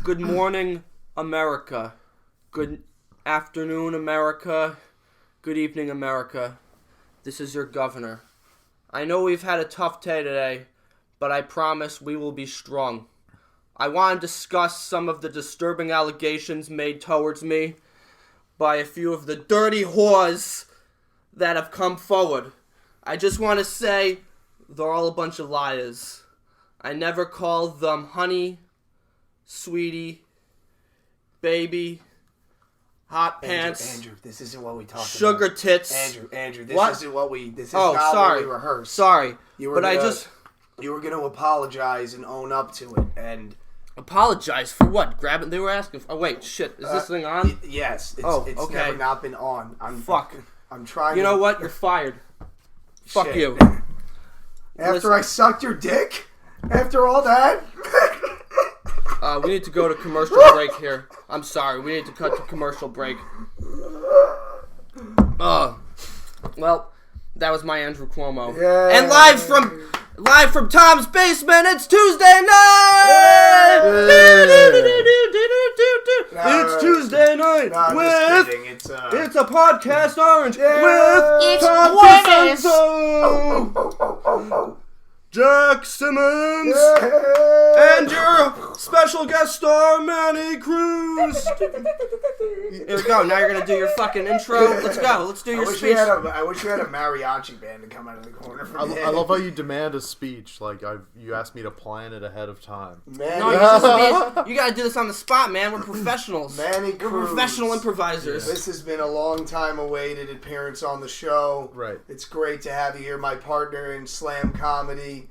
Good morning, America. Good afternoon, America. Good evening, America. This is your governor. I know we've had a tough day today, but I promise we will be strong. I want to discuss some of the disturbing allegations made towards me by a few of the dirty whores that have come forward. I just want to say they're all a bunch of liars. I never called them honey, sweetie, baby, hot pants, Andrew, this isn't what we talked sugar about. tits. Andrew, this What? isn't what we. This is Oh, not sorry. what we rehearsed. Sorry, You were but gonna, I just you were going to apologize and own up to it, and apologize for what? Grab it. They were asking. Oh wait, shit. Is this thing on? yes, it's, Oh, it's okay. never not been on. Fuck. I'm trying. You to, know what? You're fired. Fuck Shit. you. After Listen. I sucked your dick, after all that. We need to go to commercial break here. I'm sorry. We need to cut to commercial break. Well, that was my Andrew Cuomo. Yeah. And live from Tom's basement, it's Tuesday night! It's Tuesday night No, I'm just kidding. It's a podcast orange Yeah. with It's Tom Jueves. DeSanto, Jack Simmons, Yeah. and your special guest star, Manny Cruz. Here we go. Now you're gonna do your fucking intro. Let's go. Let's do your speech. I wish we had a mariachi band to come out of the corner for me. I love how you demand a speech. Like you asked me to plan it ahead of time. Man, No, you gotta do this on the spot, man. We're professionals. Manny We're Cruz. professional improvisers. This has been a long time awaited appearance on the show. Right. It's great to have you here, my partner in Slam Comedy.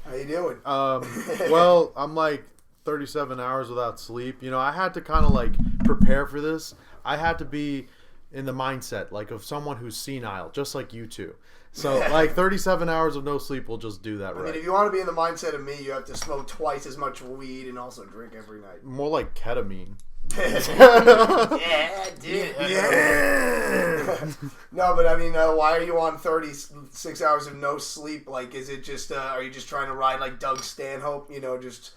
How you doing? Well, I'm like 37 hours without sleep. You know, I had to kind of like prepare for this. I had to be in the mindset like of someone who's senile, just like you two. So like 37 hours of no sleep will just do that I mean, right. if you want to be in the mindset of me, you have to smoke twice as much weed and also drink every night. More like ketamine. Yeah, dude. Yeah. No, but I mean, why are you on 36 hours of no sleep? Like, is it just, are you just trying to ride like Doug Stanhope? You know, just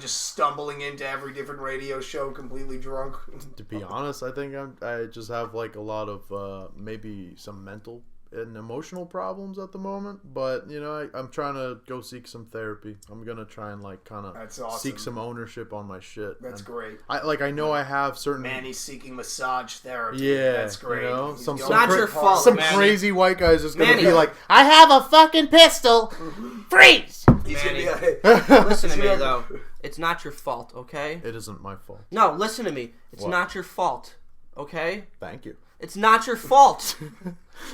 stumbling into every different radio show completely drunk? To be honest, I think I just have like a lot of maybe some mental and emotional problems at the moment, but you know I'm trying to go seek some therapy. I'm gonna try and like kind of awesome. seek some ownership on my shit. That's great. I know I have certain Manny's seeking massage therapy. Yeah, That's great. you know, He's some going not cra- your fault, some Manny. crazy white guy's just gonna Manny. be like, I have a fucking pistol. Freeze! He's Manny. gonna be like, Listen to me Yeah. though. It's not your fault, okay? it isn't my fault. No, listen to me. It's What? not your fault, okay? Thank you. It's not your fault.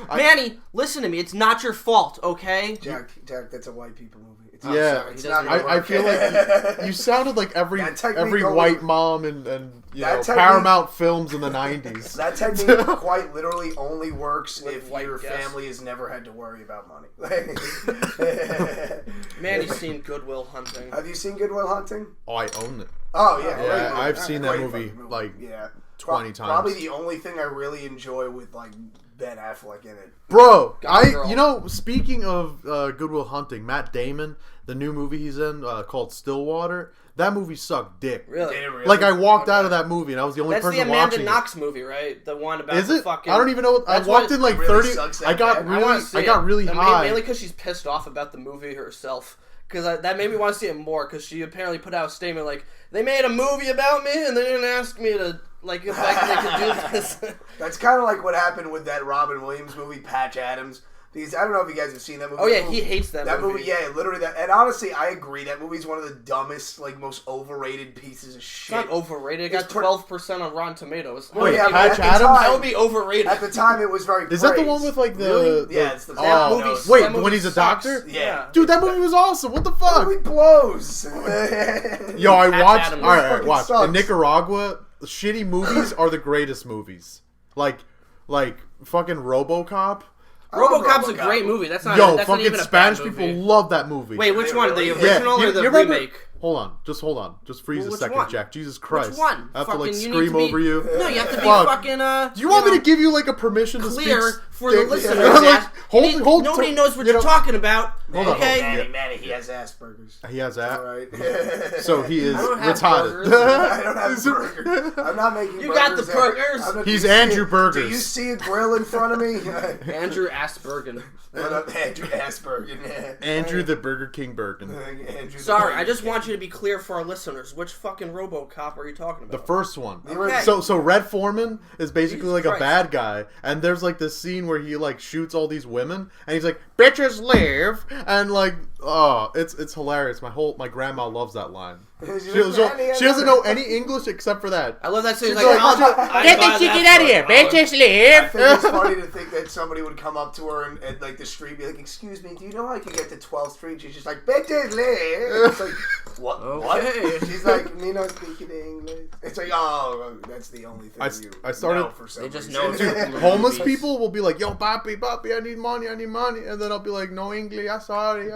Manny, listen to me. It's not your fault, okay? Jack, that's a white people movie. It's Yeah. sorry, it's he not doesn't your I work. feel like you sounded like every That technique white only- mom and you That know technique- Paramount films in the 90s. That technique quite literally only works With if white your guests. family has never had to worry about money. Manny's seen Goodwill Hunting. Have you seen Good Will Hunting? Oh, I own it. Oh yeah, Yeah, great movie. I've seen that Great movie, fucking like, yeah. 20 times. Probably the only thing I really enjoy with like Ben Affleck in it. Bro, Girl. you know, speaking of Goodwill Hunting, Matt Damon, the new movie he's in called Stillwater, that movie sucked dick. Really? Did it really? Like I walked out Okay. of that movie and I was the only That's the person Amanda watching Knox movie, right? The one about it. Is the it? fucking... I don't even know. I That's walked what- in like It really 30. sucks that I got bad. I really, want to see I got it. really And high. Mainly because she's pissed off about the movie herself. Because that made me want to see it more. Because she apparently put out a statement like, they made a movie about me and they didn't ask me to, like, if they could do this. That's kind of like what happened with that Robin Williams movie, Patch Adams. Because I don't know if you guys have seen that movie. Oh yeah, he hates that movie. Yeah, literally that. And honestly, I agree. That movie's one of the dumbest, like most overrated pieces of It's shit. not overrated. It It's got pre- 12% on Rotten Tomatoes. Well, Wait, yeah, but Patch at the Adams? time- That would be overrated. At the time, it was very. Is that the praised. one with like the? Really? Yeah, the- it's the. That Oh, movie- wait, that movie when he's a sucks. doctor? Yeah. Dude, that movie was awesome. What the fuck? Movie blows. Yo, I Patch watched. Adams All right, fucking watch. sucks. In Nicaragua, shitty movies are the greatest movies. Like fucking RoboCop. RoboCop's a RoboCop. great movie. That's not. Yo, that's not fucking even a Spanish bad people movie. love that movie. Wait, which one? The Yeah, original you- or the you remember- remake? Hold on. Just freeze a Which second, one? Jack. Jesus Christ. Which one? I have Fucking, to, like, you need scream to be- over you. No, you have to be Fuck. fucking, Do you want me to give you, like, a permission to clear speak? for the listeners? Nobody knows what you're talking about. Hold on. Okay? Manny, he has Asperger's. He has that. All right. So he is I don't have retarded. burgers. I don't have burgers. I'm not making You burgers. got the burgers. He's Andrew Burgers. Do you see a grill in front of me? Andrew Aspergen. What up, Andrew Asperger? Andrew the Burger King Bergen. Sorry, I just want you to be clear for our listeners. Which fucking RoboCop are you talking about? The first one. Okay. So Red Foreman is basically Jesus like Christ. a bad guy, and there's like this scene where he like shoots all these women, and he's like, "Bitches live," and like, oh, it's hilarious. My grandma loves that line. She doesn't know any English except for that. I love that scene. She's Like, like, Get the chicken out of here, bitches live. I think it's funny to think that somebody would come up to her and like the street and be like, "Excuse me, do you know I can get to 12th Street?" She's just like, "Bitches live." It's like, what? Okay. What? She's like, "Me not speaking English." It's like, oh, that's the only thing I started- know for some They just reason. know it's from Homeless movies. people will be like, "Yo, papi, I need money, and then I'll be like, "No English, I'm sorry,"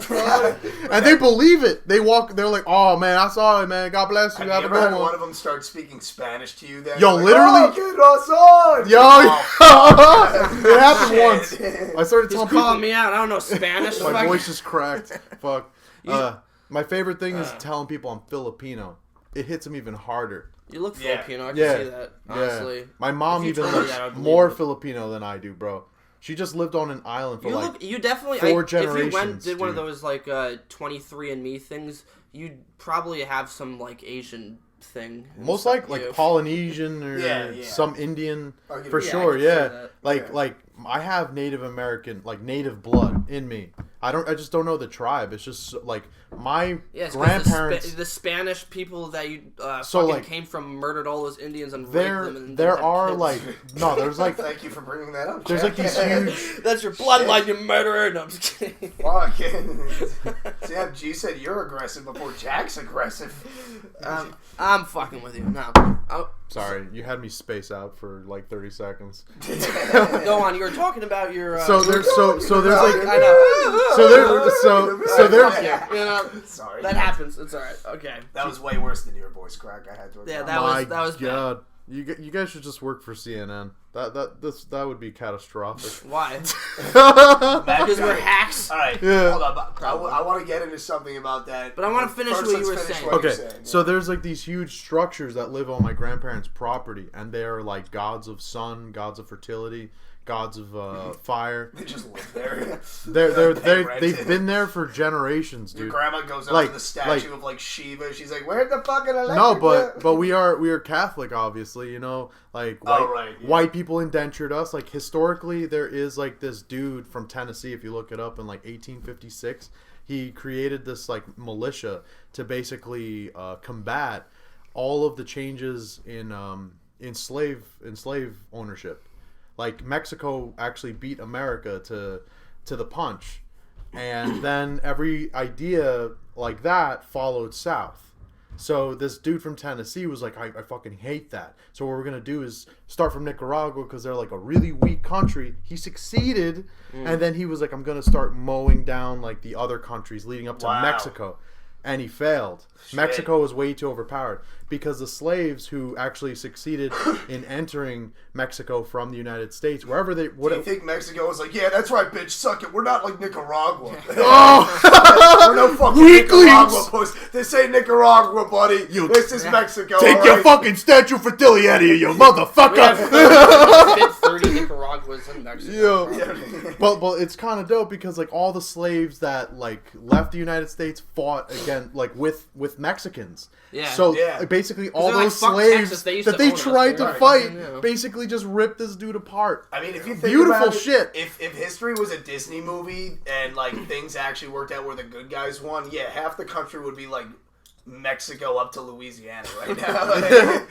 and they believe it. They're like, "Oh man, I'm sorry, man. God bless you. Have Have you a ever good had one." one of them start speaking Spanish to you? Then Yo, like, literally- "Oh, que razón." Yo, it happened Shit. once. I started He's telling calling people me out. I don't know Spanish. my Fuck. voice is cracked. Fuck. My favorite thing is telling people I'm Filipino. It hits them even harder. You look Yeah. Filipino. I can Yeah, see that. Honestly. yeah. My mom If you even told me looks that, I would believe more it. Filipino than I do, bro. She just lived on an island for You like look. You definitely. four If you went generations, did one of dude. those like 23andMe things, you'd probably have some like Asian thing. most inside like you. Polynesian or Yeah, yeah. some Indian I'll give for you- Yeah, sure. I can see Yeah, that. like I have Native American, like native blood in me. I just don't know the tribe. It's just like my Yeah, it's 'cause grandparents. the Spanish people that you So, fucking like, came from murdered all those Indians and raped there them. And there had are kids. like no, there's like Thank you for bringing that up. there's Jack. like these huge. That's your bloodline, you murderer. No, I'm just kidding. Fuck. Sam, G said you're aggressive before Jack's aggressive. I'm fucking with you. No. Sorry, you had me space out for like 30 seconds. Go on. You were talking about your. So there's there's like I know. so there's Yeah, you know, Sorry. that happens. It's alright. Okay. That was way worse than your voice crack. I had to. Yeah, acknowledge. that was bad. God. You guys should just work for CNN. That would be catastrophic. Why? Matt, Because we're hacks. All right, Yeah. hold on. I want to get into something about that. But I wanna finish First, what let's you were finish saying. what Okay, you're saying, so yeah. there's like these huge structures that live on my grandparents' property, and they're like gods of sun, gods of fertility, gods of fire. They just live there. They've been there for generations, Your dude. grandma goes up Like- to the statue of like Shiva. She's like, "Where's the fucking electric?" No, bill?" but we are Catholic, obviously. You know, like white, right, yeah. white people indentured us. Like historically, there is like this dude from Tennessee. If you look it up, in like 1856, he created this like militia to basically combat all of the changes in slave ownership. Like Mexico actually beat America to the punch, and then every idea like that followed south. So this dude from Tennessee was like, I fucking hate that. So what we're going to do is start from Nicaragua because they're like a really weak country. He succeeded. And then he was like, I'm going to start mowing down like the other countries leading up to Wow. Mexico. And he failed. Shit. Mexico was way too overpowered because the slaves who actually succeeded in entering Mexico from the United States, wherever they... Do you think Mexico was like, "Yeah, that's right, bitch, suck it. We're not like Nicaragua. Oh! We're no fucking Weaklings! Nicaragua, puss. This ain't Nicaragua, buddy. This is Mexico. Take all your right?" fucking Statue of Fertility out of here, you We have motherfucker! 30 Nicaraguas in Mexico. Yeah. But it's kind of dope because like all the slaves that like left the United States fought again like with Mexicans. Yeah. So Yeah. basically all they're like, those "Fuck slaves Texas, they used that to they own us, tried to right." fight Yeah. basically just ripped this dude apart. I mean, if you think Beautiful about it, shit. If history was a Disney movie and like things actually worked out where the good guys won, yeah, half the country would be like Mexico up to Louisiana right now.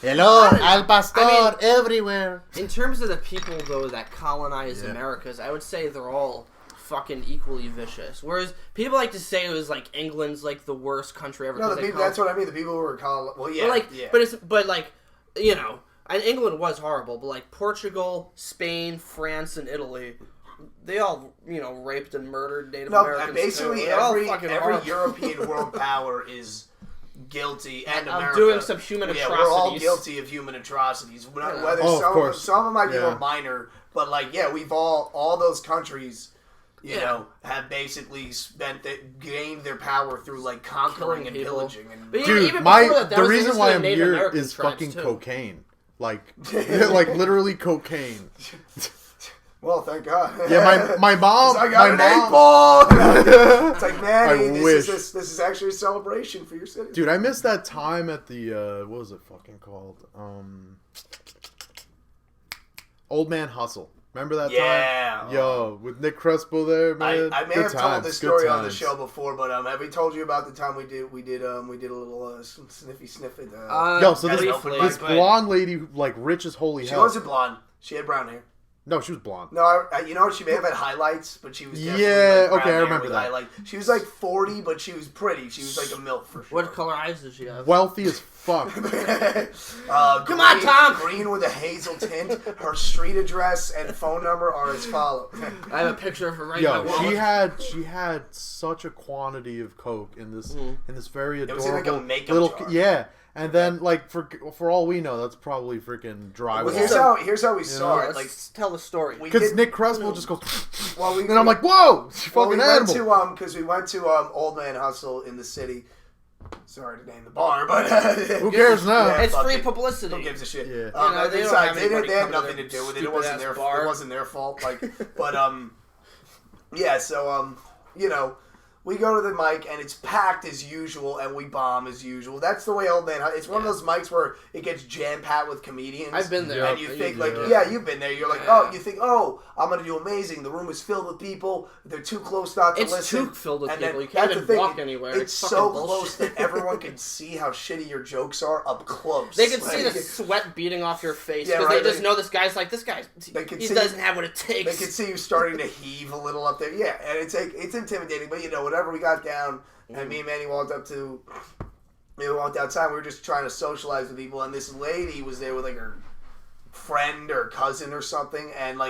Hello, al pastor everywhere. In terms of the people, though, that colonized Americas, I would say they're all fucking equally vicious. Whereas people like to say it was like England's like the worst country ever. No, 'cause the they people, that's what I mean. The people who were well, yeah, But like, yeah. but like, you know, and England was horrible. But like Portugal, Spain, France, and Italy they all raped and murdered Native No, Americans. basically too. Every every European world power is guilty, and America. I'm doing some human atrocities. We're all guilty of human atrocities. Whether some of them might be more minor, but we've all those countries, have basically gained their power through conquering and pillaging. And dude, the reason why I'm here is fucking cocaine. Like literally cocaine. Well, thank God. Yeah, my mom. I got an 8-ball. It's like, Manny, this is actually a celebration for your city. Dude, I missed that time at the what was it fucking called? Old Man Hustle. Remember that time? Yeah. Yo, with Nick Crespo there, man. I may have told this story on the show before, but have we told you about the time we did a little sniffy? Yo, so this blonde lady, rich as holy hell. She wasn't blonde. She had brown hair. No, she was blonde. No, she may have had highlights, but she was definitely okay, I remember that. Highlight. She was 40, but she was pretty. She was like a MILF for sure. What color eyes does she have? Wealthy as fuck. Come on, Tom! Green with a hazel tint. Her street address and phone number are as follows. I have a picture of her right now. She had such a quantity of coke in this very adorable it was in a makeup jar. Yeah. And then, for all we know, that's probably freaking drywall. Well, here's how we saw it. Let's tell the story. Because Nick Crespo just goes, and I'm like, whoa, fucking animal. Because we went to Old Man Hustle in the city. Sorry to name the bar, but who cares now? Yeah, it's free publicity. Who gives a shit? Yeah. They had nothing to do with it. It wasn't their fault. We go to the mic and it's packed as usual, and we bomb as usual. That's the way Old Man. It's one of those mics where it gets jam packed with comedians. I've been there, and you think you've been there. You're like, you think, I'm gonna do amazing. The room is filled with people. They're too close not to listen. It's too filled with people. You can't even walk anywhere. It's so close that everyone can see how shitty your jokes are up close. They can see the sweat beating off your face because they just know this guy's. He doesn't have what it takes. They can see you starting to heave a little up there. Yeah, and it's intimidating, but whatever we got down, and me and Manny walked outside. We were just trying to socialize with people, and this lady was there with her friend or cousin or something, and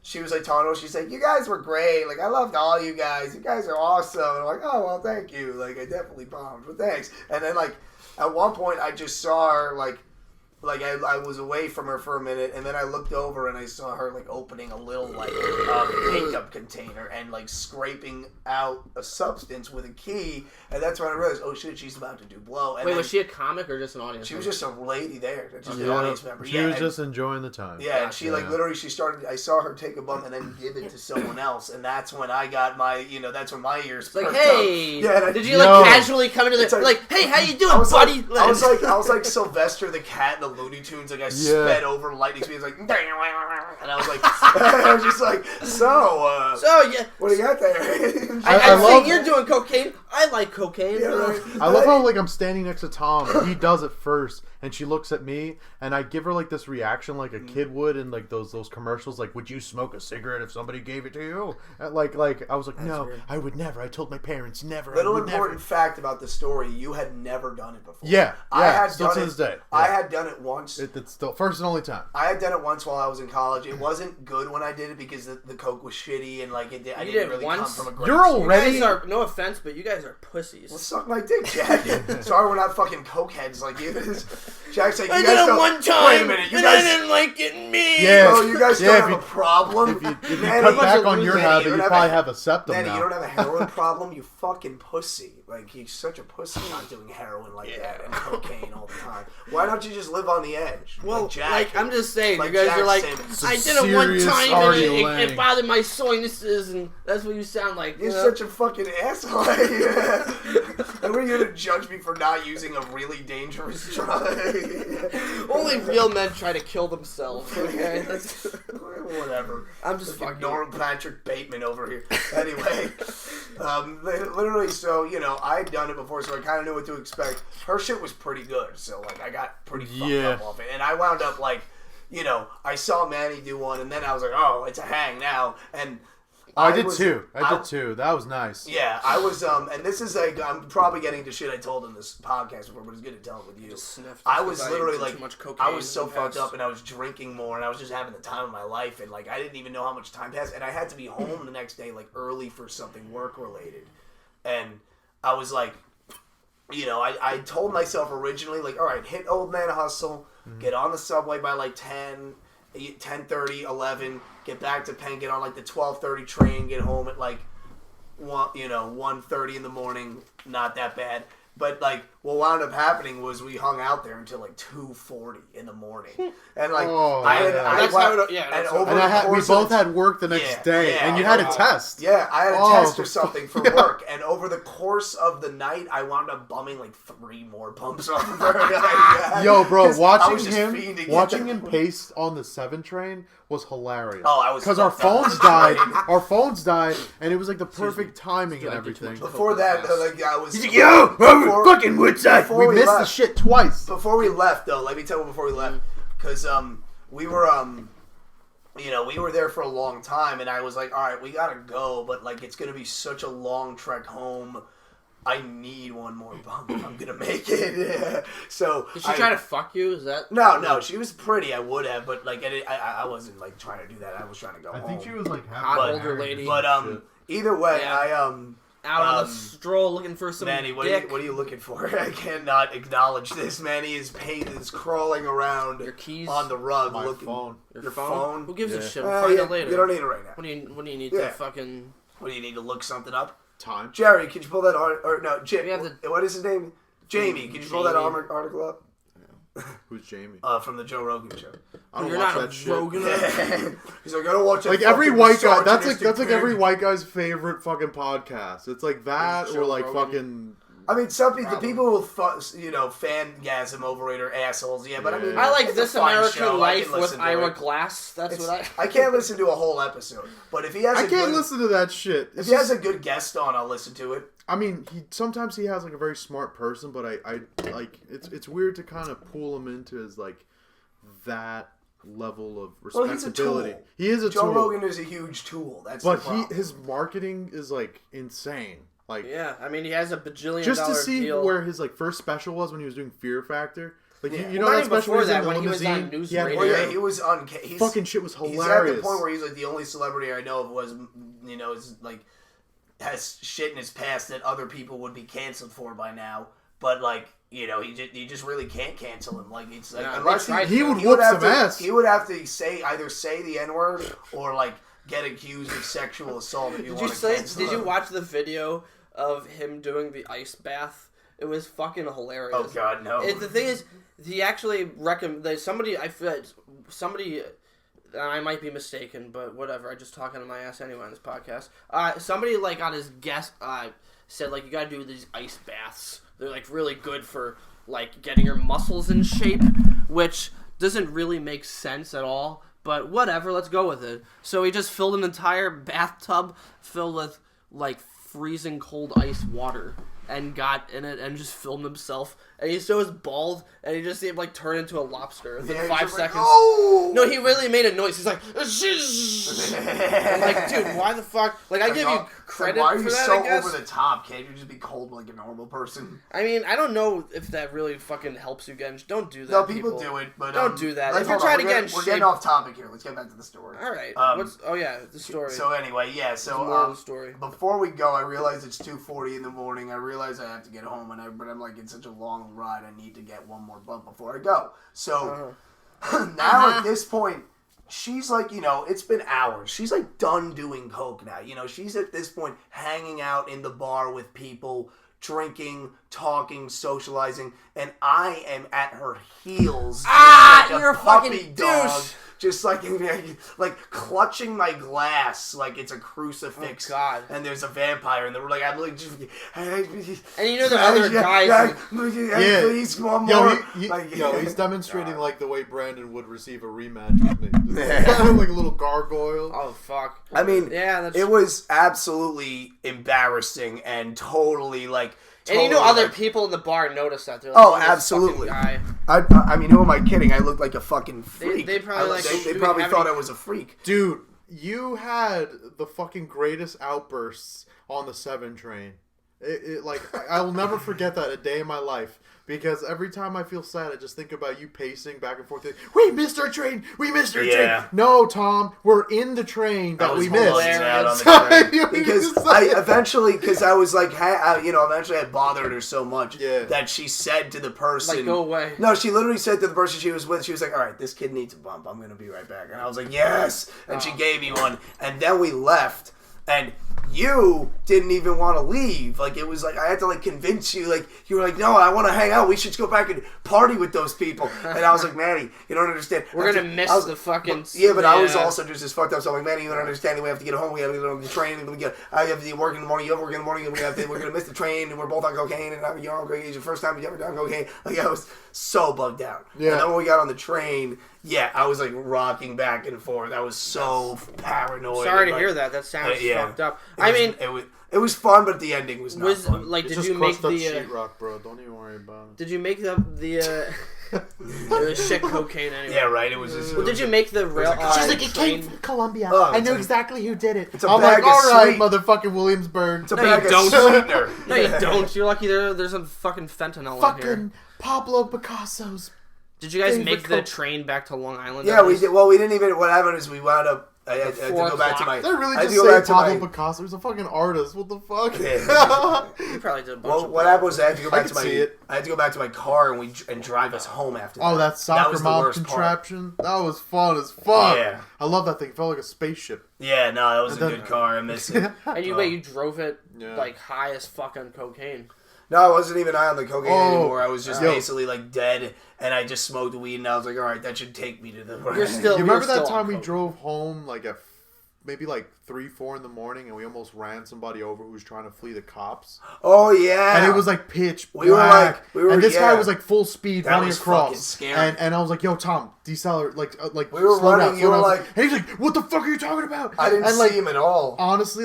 she was talking to us. She's like, "You guys were great. I loved all you guys. You guys are awesome." And I'm like, "Oh well, thank you. I definitely bombed, but thanks." And then at one point, I just saw her I was away from her for a minute, and then I looked over and I saw her opening a little makeup container and scraping out a substance with a key, and that's when I realized, oh shit, she's about to do blow. And was she a comic or just an audience? She was just a lady there, just an audience member. She was just enjoying the time. Yeah, and she literally she started. I saw her take a bump and then give it to someone else, and that's when I got my that's when my ears perked hey, up. Did you casually come into the hey, how you doing, buddy? I was like Sylvester the cat in the Looney Tunes. I sped over lightning speed. And I was like, I was just like, what do you got there? I'm saying you're doing cocaine. I like cocaine. Yeah, right. I love how I'm standing next to Tom and he does it first, and she looks at me and I give her this reaction like a kid would in those commercials, would you smoke a cigarette if somebody gave it to you? I was like, no, weird. I would never. I told my parents never. Little important fact about the story: you had never done it before. Yeah, I had still done to it. This day. I had done it once. It's still first and only time. I had done it once while I was in college. It wasn't good when I did it because the coke was shitty and I didn't really come from a great. You're already. You guys are, no offense, but you guys are pussies. Well, suck my dick, Jack. Sorry, we're not fucking cokeheads like you. Jack's like, I did it one time. Wait a minute, you guys I didn't like it. Me. Yeah. Oh, you guys don't have a problem. If you cut back on your habit, you probably have a septum now. You don't have a heroin problem. You fucking pussy. You're such a pussy not doing heroin that and cocaine all the time. Why don't you just live on the edge? Well, Jack, I'm just saying, you guys are I did it one time and it bothered my sinuses, and that's what you sound like. You're such a fucking asshole. And we're here to judge me for not using a really dangerous drug. Only real men try to kill themselves, okay? Whatever. I'm just fucking ignoring Patrick Bateman over here. Anyway, literally, so, I had done it before, so I kind of knew what to expect. Her shit was pretty good, so, I got pretty fucked up off it. And I wound up, I saw Manny do one, and then I was like, oh, it's a hang now. And I did too. That was nice. Yeah, I was, and this is like, I'm probably getting to shit I told in this podcast before, but it's good to tell it with you. I was literally like, I was so fucked up and I was drinking more and I was just having the time of my life and like, I didn't even know how much time passed and I had to be home the next day like early for something work related. And I was like, you know, I told myself originally like, all right, hit Old Man Hustle, get on the subway by like 10:30, 11, get back to Penn, get on like the 12:30 train, get home at like 1:30 in the morning, not that bad. But like what wound up happening was we hung out there until like 2:40 in the morning, and like we both had work the next day, and you had a test. Yeah, I had a test or something for work, and over the course of the night, I wound up bumming like 3 more bumps off of her. Yo, bro, watching him pace on the 7 train was hilarious. Oh, I was because our phones died. Our phones died, and it was like the perfect timing and everything. Before that, like I was. Fucking Woodside. We missed the shit twice. Before we left, though, let me tell you before we left, because we were we were there for a long time, and I was like, all right, we gotta go, but like it's gonna be such a long trek home. I need one more bump if I'm gonna make it. So did she try to fuck you? Is that no? She was pretty. I would have, but like I wasn't like trying to do that. I was trying to go home. I think she was like hot older lady. But either way, yeah. Out on a stroll looking for some Manny, what dick. Are you looking for? I cannot acknowledge this. Manny is crawling around your keys on the rug. My phone. Your phone? Who gives a shit? We'll find it later. You don't need it right now. What do you need to fucking... What do you need to look something up? Time. Jerry, could you pull that Jim, we what is his name? Jamie, could you pull that article up? Who's Jamie? From the Joe Rogan show. I don't You're watch not that shit. Rogan. He's like, I don't watch that. Like every white guy, that's like every white guy's favorite fucking podcast. It's like that or like Rogan. fucking. I mean, some people, the people who fangasm over it are assholes. Yeah, but I mean, I like it's This a fun American show. Life with Ira Glass. I can't listen to a whole episode, but if he has, I can't listen to that shit. If he has a good guest on, I'll listen to it. I mean, sometimes he has like a very smart person, but I like it's weird to kind of pull him into his like that level of respectability. Well, he is a Joe tool. Rogan is a huge tool. That's but the problem. his marketing is like insane. Like yeah, I mean he has a bajillion just dollar to see deal. where his like first special was when he was doing Fear Factor. Like you know well, that special before that in the when he was on news radio. Well, yeah, he was on. Fucking shit was hilarious. He's at the point where he's like the only celebrity I know of was is like has shit in his past that other people would be canceled for by now. But like he just really can't cancel him. Like it's like unless he would whoop some ass. He would have to either say the N-word or like get accused of sexual assault if you want to cancel him. Did you watch the video of him doing the ice bath? It was fucking hilarious. Oh God, no! The thing is, he actually recommended somebody. I might be mistaken, but whatever. I just talk out of my ass anyway on this podcast. Somebody like on his guest said like you gotta do these ice baths. They're like really good for like getting your muscles in shape, which doesn't really make sense at all. But whatever, let's go with it. So he just filled an entire bathtub filled with like freezing cold ice water and got in it and just filmed himself. And he's so bald and he just like turn into a lobster within 5 seconds. Like, oh! No, he really made a noise. He's like, I'm like, dude, why the fuck? Like, I give you credit why are for you that, so I guess. over the top? Can't you just be cold like a normal person? I mean, I don't know if that really fucking helps you get in. Don't do that. No, people do it, but don't do that. If you're trying to get in shape, we're getting off topic here. Let's get back to the story. All right. The story. So anyway, yeah. So the story. Before we go, I realize it's 2:40 in the morning. I realize I have to get home, but I'm like, it's such a long ride. I need to get one more bump before I go. So now at this point, she's like, it's been hours. She's like done doing coke now. She's at this point hanging out in the bar with people, drinking, talking, socializing, and I am at her heels. You're a fucking douche. Just like clutching my glass like it's a crucifix. Oh God! And there's a vampire, and they're like, I'm like, and you know the other guys. Please, one more. He's demonstrating like the way Brandon would receive a rematch with me. Like a little gargoyle. Oh fuck! I mean, yeah, it was absolutely embarrassing and totally like. And other people in the bar noticed that. They're like, oh, absolutely. Guy. I mean, who am I kidding? I looked like a fucking freak. They probably they probably thought I was a freak. Dude, You had the fucking greatest outbursts on the 7 train. I will never forget that a day in my life. Because every time I feel sad, I just think about you pacing back and forth. We missed our train! We missed our train! No, Tom, we're in the train that we missed. Out on the train. Because I was like, eventually I bothered her so much that she said to the person, like, go away. No, she literally said to the person she was with, she was like, all right, this kid needs a bump. I'm going to be right back. And I was like, yes! And she gave me one. And then we left. And you didn't even want to leave. Like, it was like, I had to, like, convince you. Like, you were like, no, I want to hang out. We should go back and party with those people. And I was like, Manny, you don't understand. We're going to miss the fucking... I was also just as fucked up. So I'm like, Manny, you don't understand. We have to get home. We have to get on the train. I have to work in the morning. You have to work in the morning. We're going to miss the train. And we're both on cocaine. And you're on cocaine. It's your first time you ever done cocaine. Like, I was so bugged out. Yeah. And then when we got on the train... Yeah, I was like rocking back and forth. I was so paranoid. Sorry to hear that. That sounds fucked up. It was fun, but the ending was not fun. Like, did you make the sheetrock, bro? Don't even worry about it. Did you make the it was shit cocaine anyway. Yeah, right. It was. Did you make the rail? She's like, it came from Colombia. I know exactly who did it. It's a bag of all right, sweet. motherfucking Williamsburg. It's a bag of sweetener. No, you don't. You're lucky there's some fucking fentanyl in here. Fucking Pablo Picasso's. Did you guys make the train back to Long Island? Yeah, we did. Well, we didn't even. What happened is we wound up. I had to go back to my. They're really just saying Pablo Picasso. He's a fucking artist. What the fuck? Yeah. You probably did a bunch of what happened was I had to go back to my. I had to go back to my car and drive us home after. Oh, that soccer mom contraption. That was fun as fuck. Yeah, I love that thing. It felt like a spaceship. Yeah, no, that was a good car. I miss it. And you drove it like high as fuck on cocaine. No, I wasn't even high on the cocaine anymore. I was just basically like dead, and I just smoked weed, and I was like, all right, that should take me to the... You remember that time we drove home like at maybe like 3, 4 in the morning, and we almost ran somebody over who was trying to flee the cops? Oh, yeah. And it was like pitch black. And this guy was like full speed running across. Scary. And I was like, yo, Tom, decelerate, like we were running, you were like... And he's like, what the fuck are you talking about? I didn't see him at all. Honestly,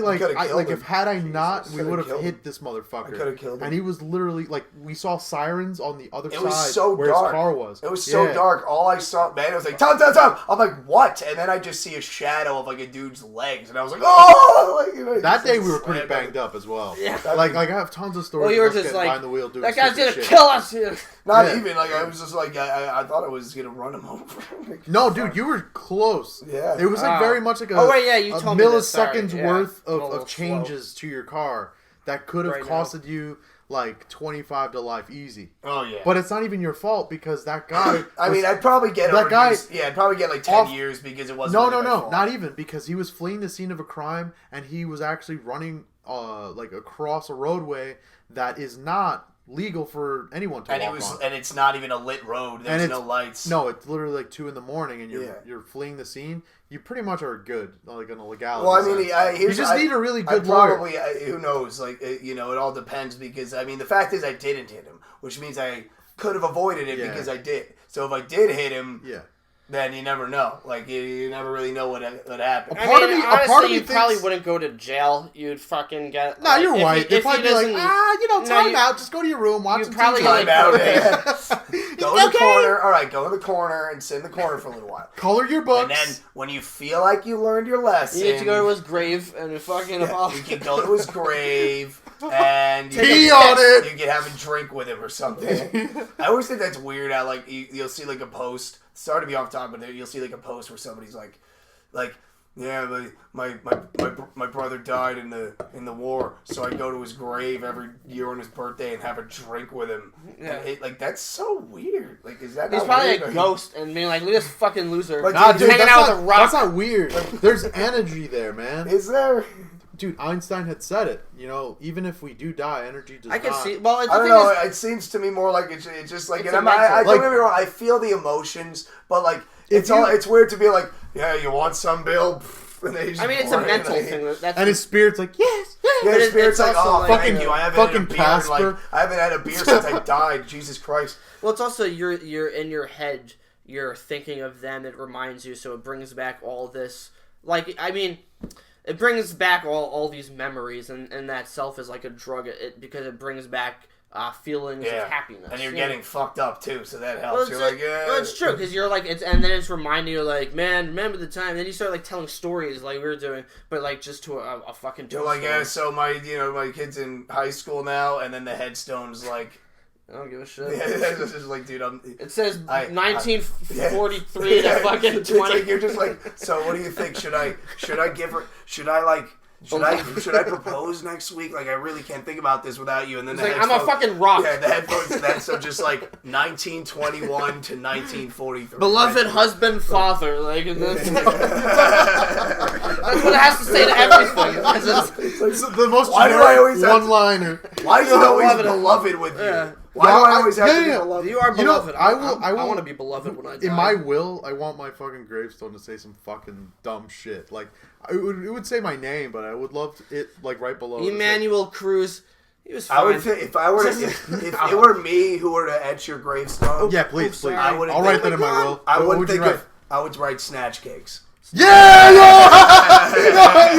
had I not, we would have hit this motherfucker. I could have killed him. And he was literally, like, we saw sirens on the other side where his car was. It was so dark. All I saw, man, it was like, Tom, Tom, Tom. I'm like, what? And then I just see a shadow of like a dude's legs, and I was like, oh! Like, that day we were pretty banged up as well. Yeah. Like I have tons of stories. Well, you were just like, the wheel doing that guy's gonna kill us. Not even like I was just like I thought I was gonna run him over. No, dude, you were close. Yeah. It was like very much like a milliseconds worth of changes to your car that could have costed you like 25 to life easy. Oh yeah. But it's not even your fault because that guy. I'd probably get I'd probably get like 10 years because it wasn't. No, not even because he was fleeing the scene of a crime and he was actually running like across a roadway that is not legal for anyone to walk on. And it's not even a lit road. There's no lights. No, it's literally like 2 in the morning and you're fleeing the scene. You pretty much are good, like in a legality. Well, I mean, you just need a really good lawyer. Probably, who knows? Like, it all depends because I mean, the fact is, I didn't hit him, which means I could have avoided it because I did. So if I did hit him, then you never know. Like, you never really know what happened. Honestly, you probably wouldn't go to jail. You'd fucking get... Nah, you're white. They'd probably be like, time out. Just go to your room, watch some TV. Time out, Go in the corner. All right, go in the corner and sit in the corner for a little while. Color your books. And then when you feel like you learned your lesson... You need to go to his grave and fucking... you can go to his grave and... Pee on it! You can have a drink with him or something. I always think that's weird how, like, you'll see, like, a post... Sorry to be off topic, but you'll see like a post where somebody's like, yeah, my brother died in the war, so I go to his grave every year on his birthday and have a drink with him. Yeah. And that's so weird. Like, is that? He's probably a ghost and being like, look at this fucking loser. Like, dude, hanging out with a rock. That's not weird. There's energy there, man. Is there? Dude, Einstein had said it. You know, even if we do die, energy does not. I can see. Well, I don't know. It seems to me more like it's just like. I don't get me wrong. I feel the emotions, but like it's weird to be like, yeah, you want some, Bill? I mean, it's a mental thing. And his spirit's like, yes. Yeah, his spirit's like, oh, fucking you. I haven't fucking Casper. I haven't had a beer since I died. Jesus Christ. Well, it's also you're in your head. You're thinking of them. It reminds you, so it brings back all this. Like, I mean. It brings back all these memories, and that self is like a drug. Because it brings back feelings of happiness. And you're getting fucked up too, so that helps. You're like, yeah. Well, it's true because you're like, and then it's reminding you like, man, remember the time. Then you start like telling stories like we were doing, but like just to a fucking. You're like, yeah. So my kid's in high school now, and then the headstone's like. I don't give a shit. Yeah, it's just like, dude, it says 1943 to fucking 20. Like, you're just like, so what do you think? Should I give her? Should I propose next week? Like, I really can't think about this without you. And then I'm a fucking rock. Yeah, the headphones to that. So just like 1921 to 1943. Beloved husband, father. Like, that's what it has to say to everything. It's the most why do I always one-liner? Why is it always beloved with you? Yeah. Why do I always have to be beloved? You are beloved. I want to be beloved when I die. In my will, I want my fucking gravestone to say some fucking dumb shit. Like, it would say my name, but I would love it like right below. Emmanuel Cruz. He was fine. I would think if it were me who were to etch your gravestone. Yeah, please. I'll write that in my will. I would write snatch cakes. Yeah!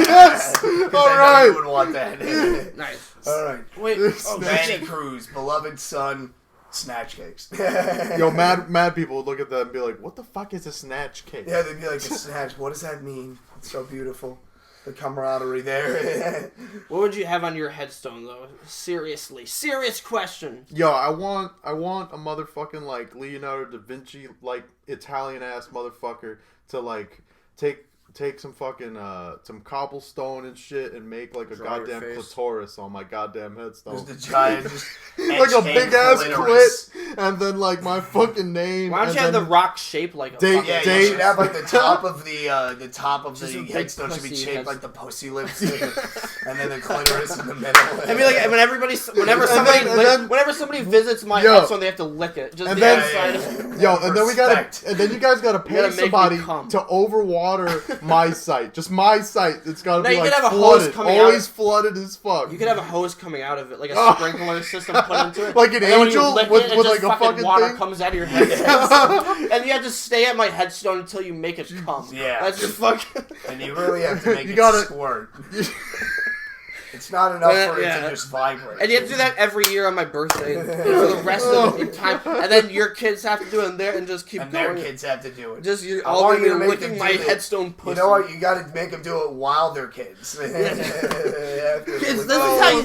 Yes! Alright! You would want that. Nice. Alright. Wait. Manny Cruz, beloved son, snatch cakes. Yo, mad people would look at that and be like, what the fuck is a snatch cake? Yeah, they'd be like, a snatch, what does that mean? It's so beautiful. The camaraderie there. What would you have on your headstone, though? Seriously. Serious question. Yo, I want a motherfucking, like, Leonardo da Vinci, like, Italian-ass motherfucker to, like, take some fucking, some cobblestone and shit and make, like, a goddamn clitoris on my goddamn headstone. Just a giant, like a big-ass clit, and then, like, my fucking name. Why don't you have the rock shaped like a fucking... Yeah, you should have, like, the top of the headstone should be shaped like the pussy lips, and then the clitoris in the middle. I mean, like, whenever somebody visits my headstone, they have to lick it. Just and the then, inside. And then you guys gotta pay somebody to overwater my site. Just my site. It's gotta be like flooded. Always flooded as fuck. You could have a hose coming out of it, like a sprinkler system put into it. Like an angel with like a fucking water thing. comes out of your head. And you have to stay at my headstone until you make it come. Yeah. That's just fucking... And you really have to make it squirt. It's not enough for it to just vibrate. And you have to do that every year on my birthday for the rest of the time. And then your kids have to do it and just keep going. And their kids have to do it. Just all of you licking my headstone pussy. You know what? You got to make them do it while they're kids. Kids, this is how you...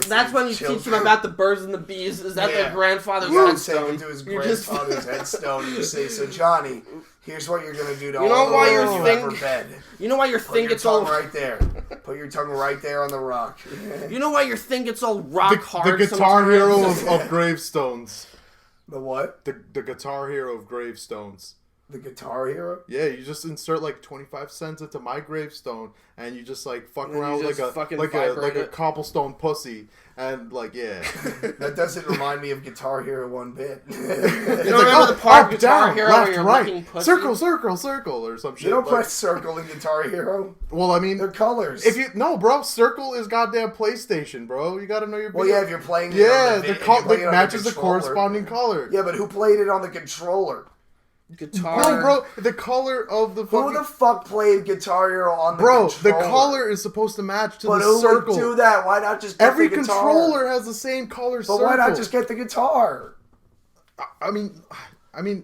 That's when you teach them about the birds and the bees. Is that their grandfather's headstone? You take him to his grandfather's headstone and you say, so Johnny... Here's what you're gonna do to You know why you think it's all right there. Put your tongue right there on the rock. You know why you think it's all rock hard? The Guitar Hero of gravestones. The what? The Guitar Hero of gravestones. The Guitar Hero? Yeah, you just insert like 25 cents into my gravestone, and you just like fuck around with like a cobblestone pussy, and like That doesn't remind me of Guitar Hero one bit. You don't remember the part of Guitar Hero left, where you're right, licking pussy? circle, or some shit. You don't press circle in Guitar Hero. Well, I mean, they're colors. Bro, circle is goddamn PlayStation, bro. You gotta know your. Well, yeah, if you're playing. It matches the corresponding color. Yeah, but who played it on the controller? Guitar. No, bro, the color of the fucking... Who the fuck played Guitar Hero on the controller? Bro, the color is supposed to match to the circle. But who would do that? Why not just get Every the guitar? controller has the same color circle. But why not just get the guitar? I mean,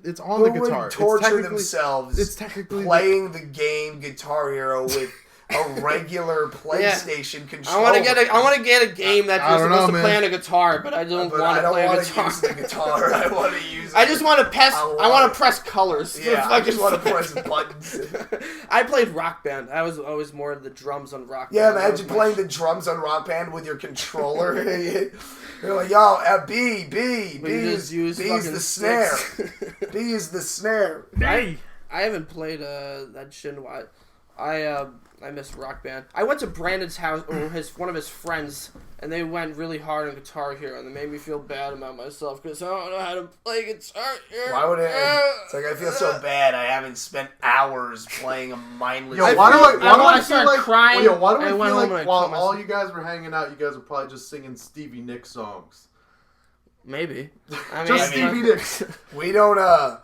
it's on the guitar. Who would torture themselves it's technically playing the game Guitar Hero with a regular PlayStation controller? I want to get a game that you're supposed to play on a guitar, but I don't want to play a guitar. Use the guitar. I want to use. I just want to press. I want to press colors. Yeah, I just want to press buttons. I played Rock Band. I was always more of the drums on Rock Band. Yeah, imagine playing the drums on Rock Band with your controller. You're like, yo, B is the snare. B is the snare. I haven't played that shit in a while. I miss Rock Band. I went to Brandon's house, or one of his friends, and they went really hard on Guitar Hero, and they made me feel bad about myself because I don't know how to play Guitar Hero. Why would it? It's like I feel so bad. I haven't spent hours playing a mindless. Yo, why do I feel like crying? Yo, why do I feel like while all you guys were hanging out, you guys were probably just singing Stevie Nicks songs? Maybe. Stevie Nicks. We don't. I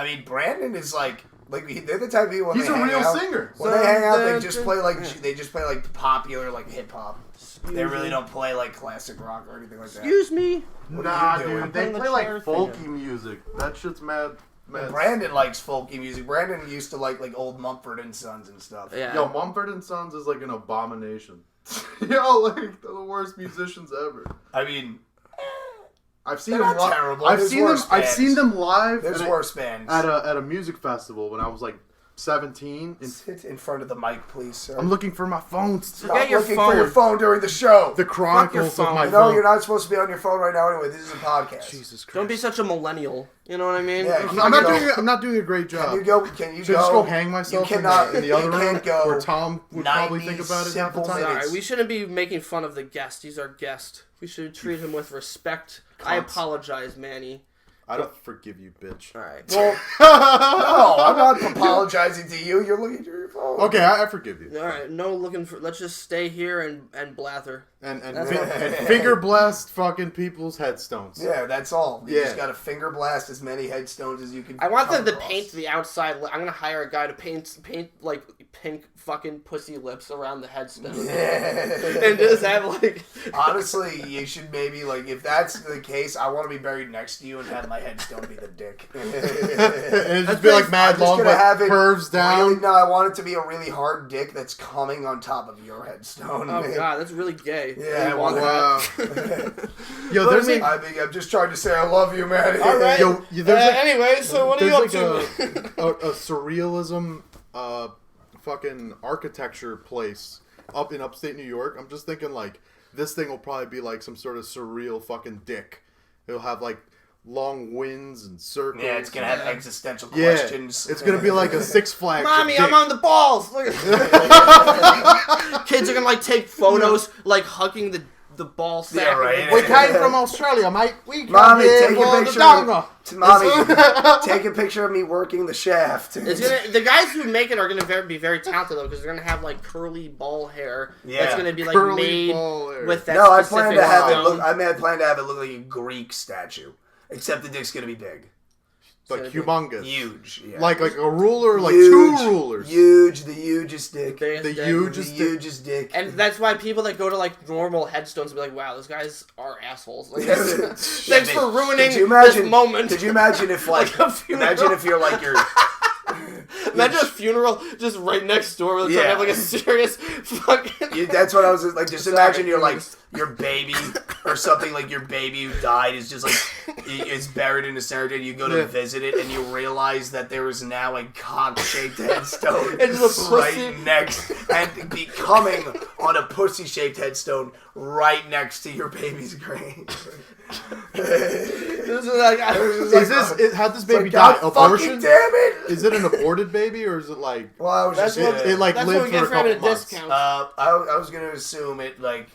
mean, Brandon is like. Like they're the type of people. When He's they a hang real out, singer. When they hang out, they just play like popular like hip hop. They really don't play like classic rock or anything like that. Excuse me. What are you doing? dude, they playing the play like chair folky thing. music. That shit's mad. Brandon likes folky music. Brandon used to like old Mumford and Sons and stuff. Yeah. Yo, Mumford and Sons is like an abomination. Yo, like they're the worst musicians ever. I mean, I've seen they're them not terrible. I've There's seen them. worse I've bands. seen them live. There's worse bands. At a music festival when I was like 17. Sit in front of the mic, please, sir. I'm looking for my phone. Stop Get your looking phone. for your phone during the show. The chronicles phone. of my You know phone. you're not supposed to be on your phone right now anyway. This is a podcast. Jesus Christ. Don't be such a millennial. You know what I mean? Yeah, I'm not doing a great job. Can you Should I just go hang You myself cannot. in the other you room can't go where Tom would probably think 90 about it half the simple time? minutes. Alright, we shouldn't be making fun of the guest. He's our guest. We should treat him with respect. I Cunts. apologize, Manny. I don't forgive you, bitch. Alright. Well, no, I'm not apologizing to you. You're looking through your phone. Okay, I forgive you. Alright, no looking for... Let's just stay here and blather. And That's finger blast fucking people's headstones. Yeah, that's all. You Yeah. just gotta finger blast as many headstones as you can. I want them to come across. paint the outside... I'm gonna hire a guy to paint like pink fucking pussy lips around the headstone. And just have like... Honestly, you should maybe like if that's the case, I want to be buried next to you and have my headstone be the dick. And it'd just be like mad I'm just long, gonna have but it curves down. Really, no, I want it to be a really hard dick that's coming on top of your headstone. Oh god, that's really gay. Yeah, You want Wow. that? Yo, But there's I mean- I mean, I'm just trying to say I love you, man. Alright. Yo, there's like, Anyway, so what are you up there's to? a surrealism fucking architecture place up in upstate New York. I'm just thinking like this thing will probably be like some sort of surreal fucking dick. It'll have like long winds and circles. Yeah, it's gonna have existential Yeah, questions. it's gonna be like a Six Flags. Mommy, of I'm dick. on the balls. Look at Kids are gonna like take photos, like hugging the ball sack. Yeah, right. We came from Australia, mate. We come Mommy, here take for a the picture. donga. Mommy, take a picture of me working the shaft. The guys who make it are gonna be very talented though, because they're gonna have like curly ball hair. Yeah. That's gonna be like Curly made ball hair. with that. No, I specific plan to have it stone. look. I plan to have it look like a Greek statue, except the dick's gonna be big, like humongous, huge, yeah. like a ruler, like Huge, two rulers. huge, the hugest dick, Biggest The dick. hugest the hugest dick. And that's why people that go to like normal headstones be like, "Wow, those guys are assholes." Like, thanks for ruining Could you imagine, this moment. Could you imagine if like, Like a funeral. imagine if you're like your. Imagine a funeral just right next door where they're trying to have like a serious fucking. That's what I was like. Just Sorry, imagine you're like just- your baby or something, like your baby who died is just like is buried in a cemetery. You go to Yeah. visit it and you realize that there is now a cock-shaped headstone It's a pussy. right next and becoming on a pussy-shaped headstone right next to your baby's grave. This is like, How'd this baby Like, die? God fucking Abortion? damn it! Is it an aborted baby or is it like? Well, I was That's just what- It like that's what lived we for get a for having couple a months. discount. I was gonna assume it like.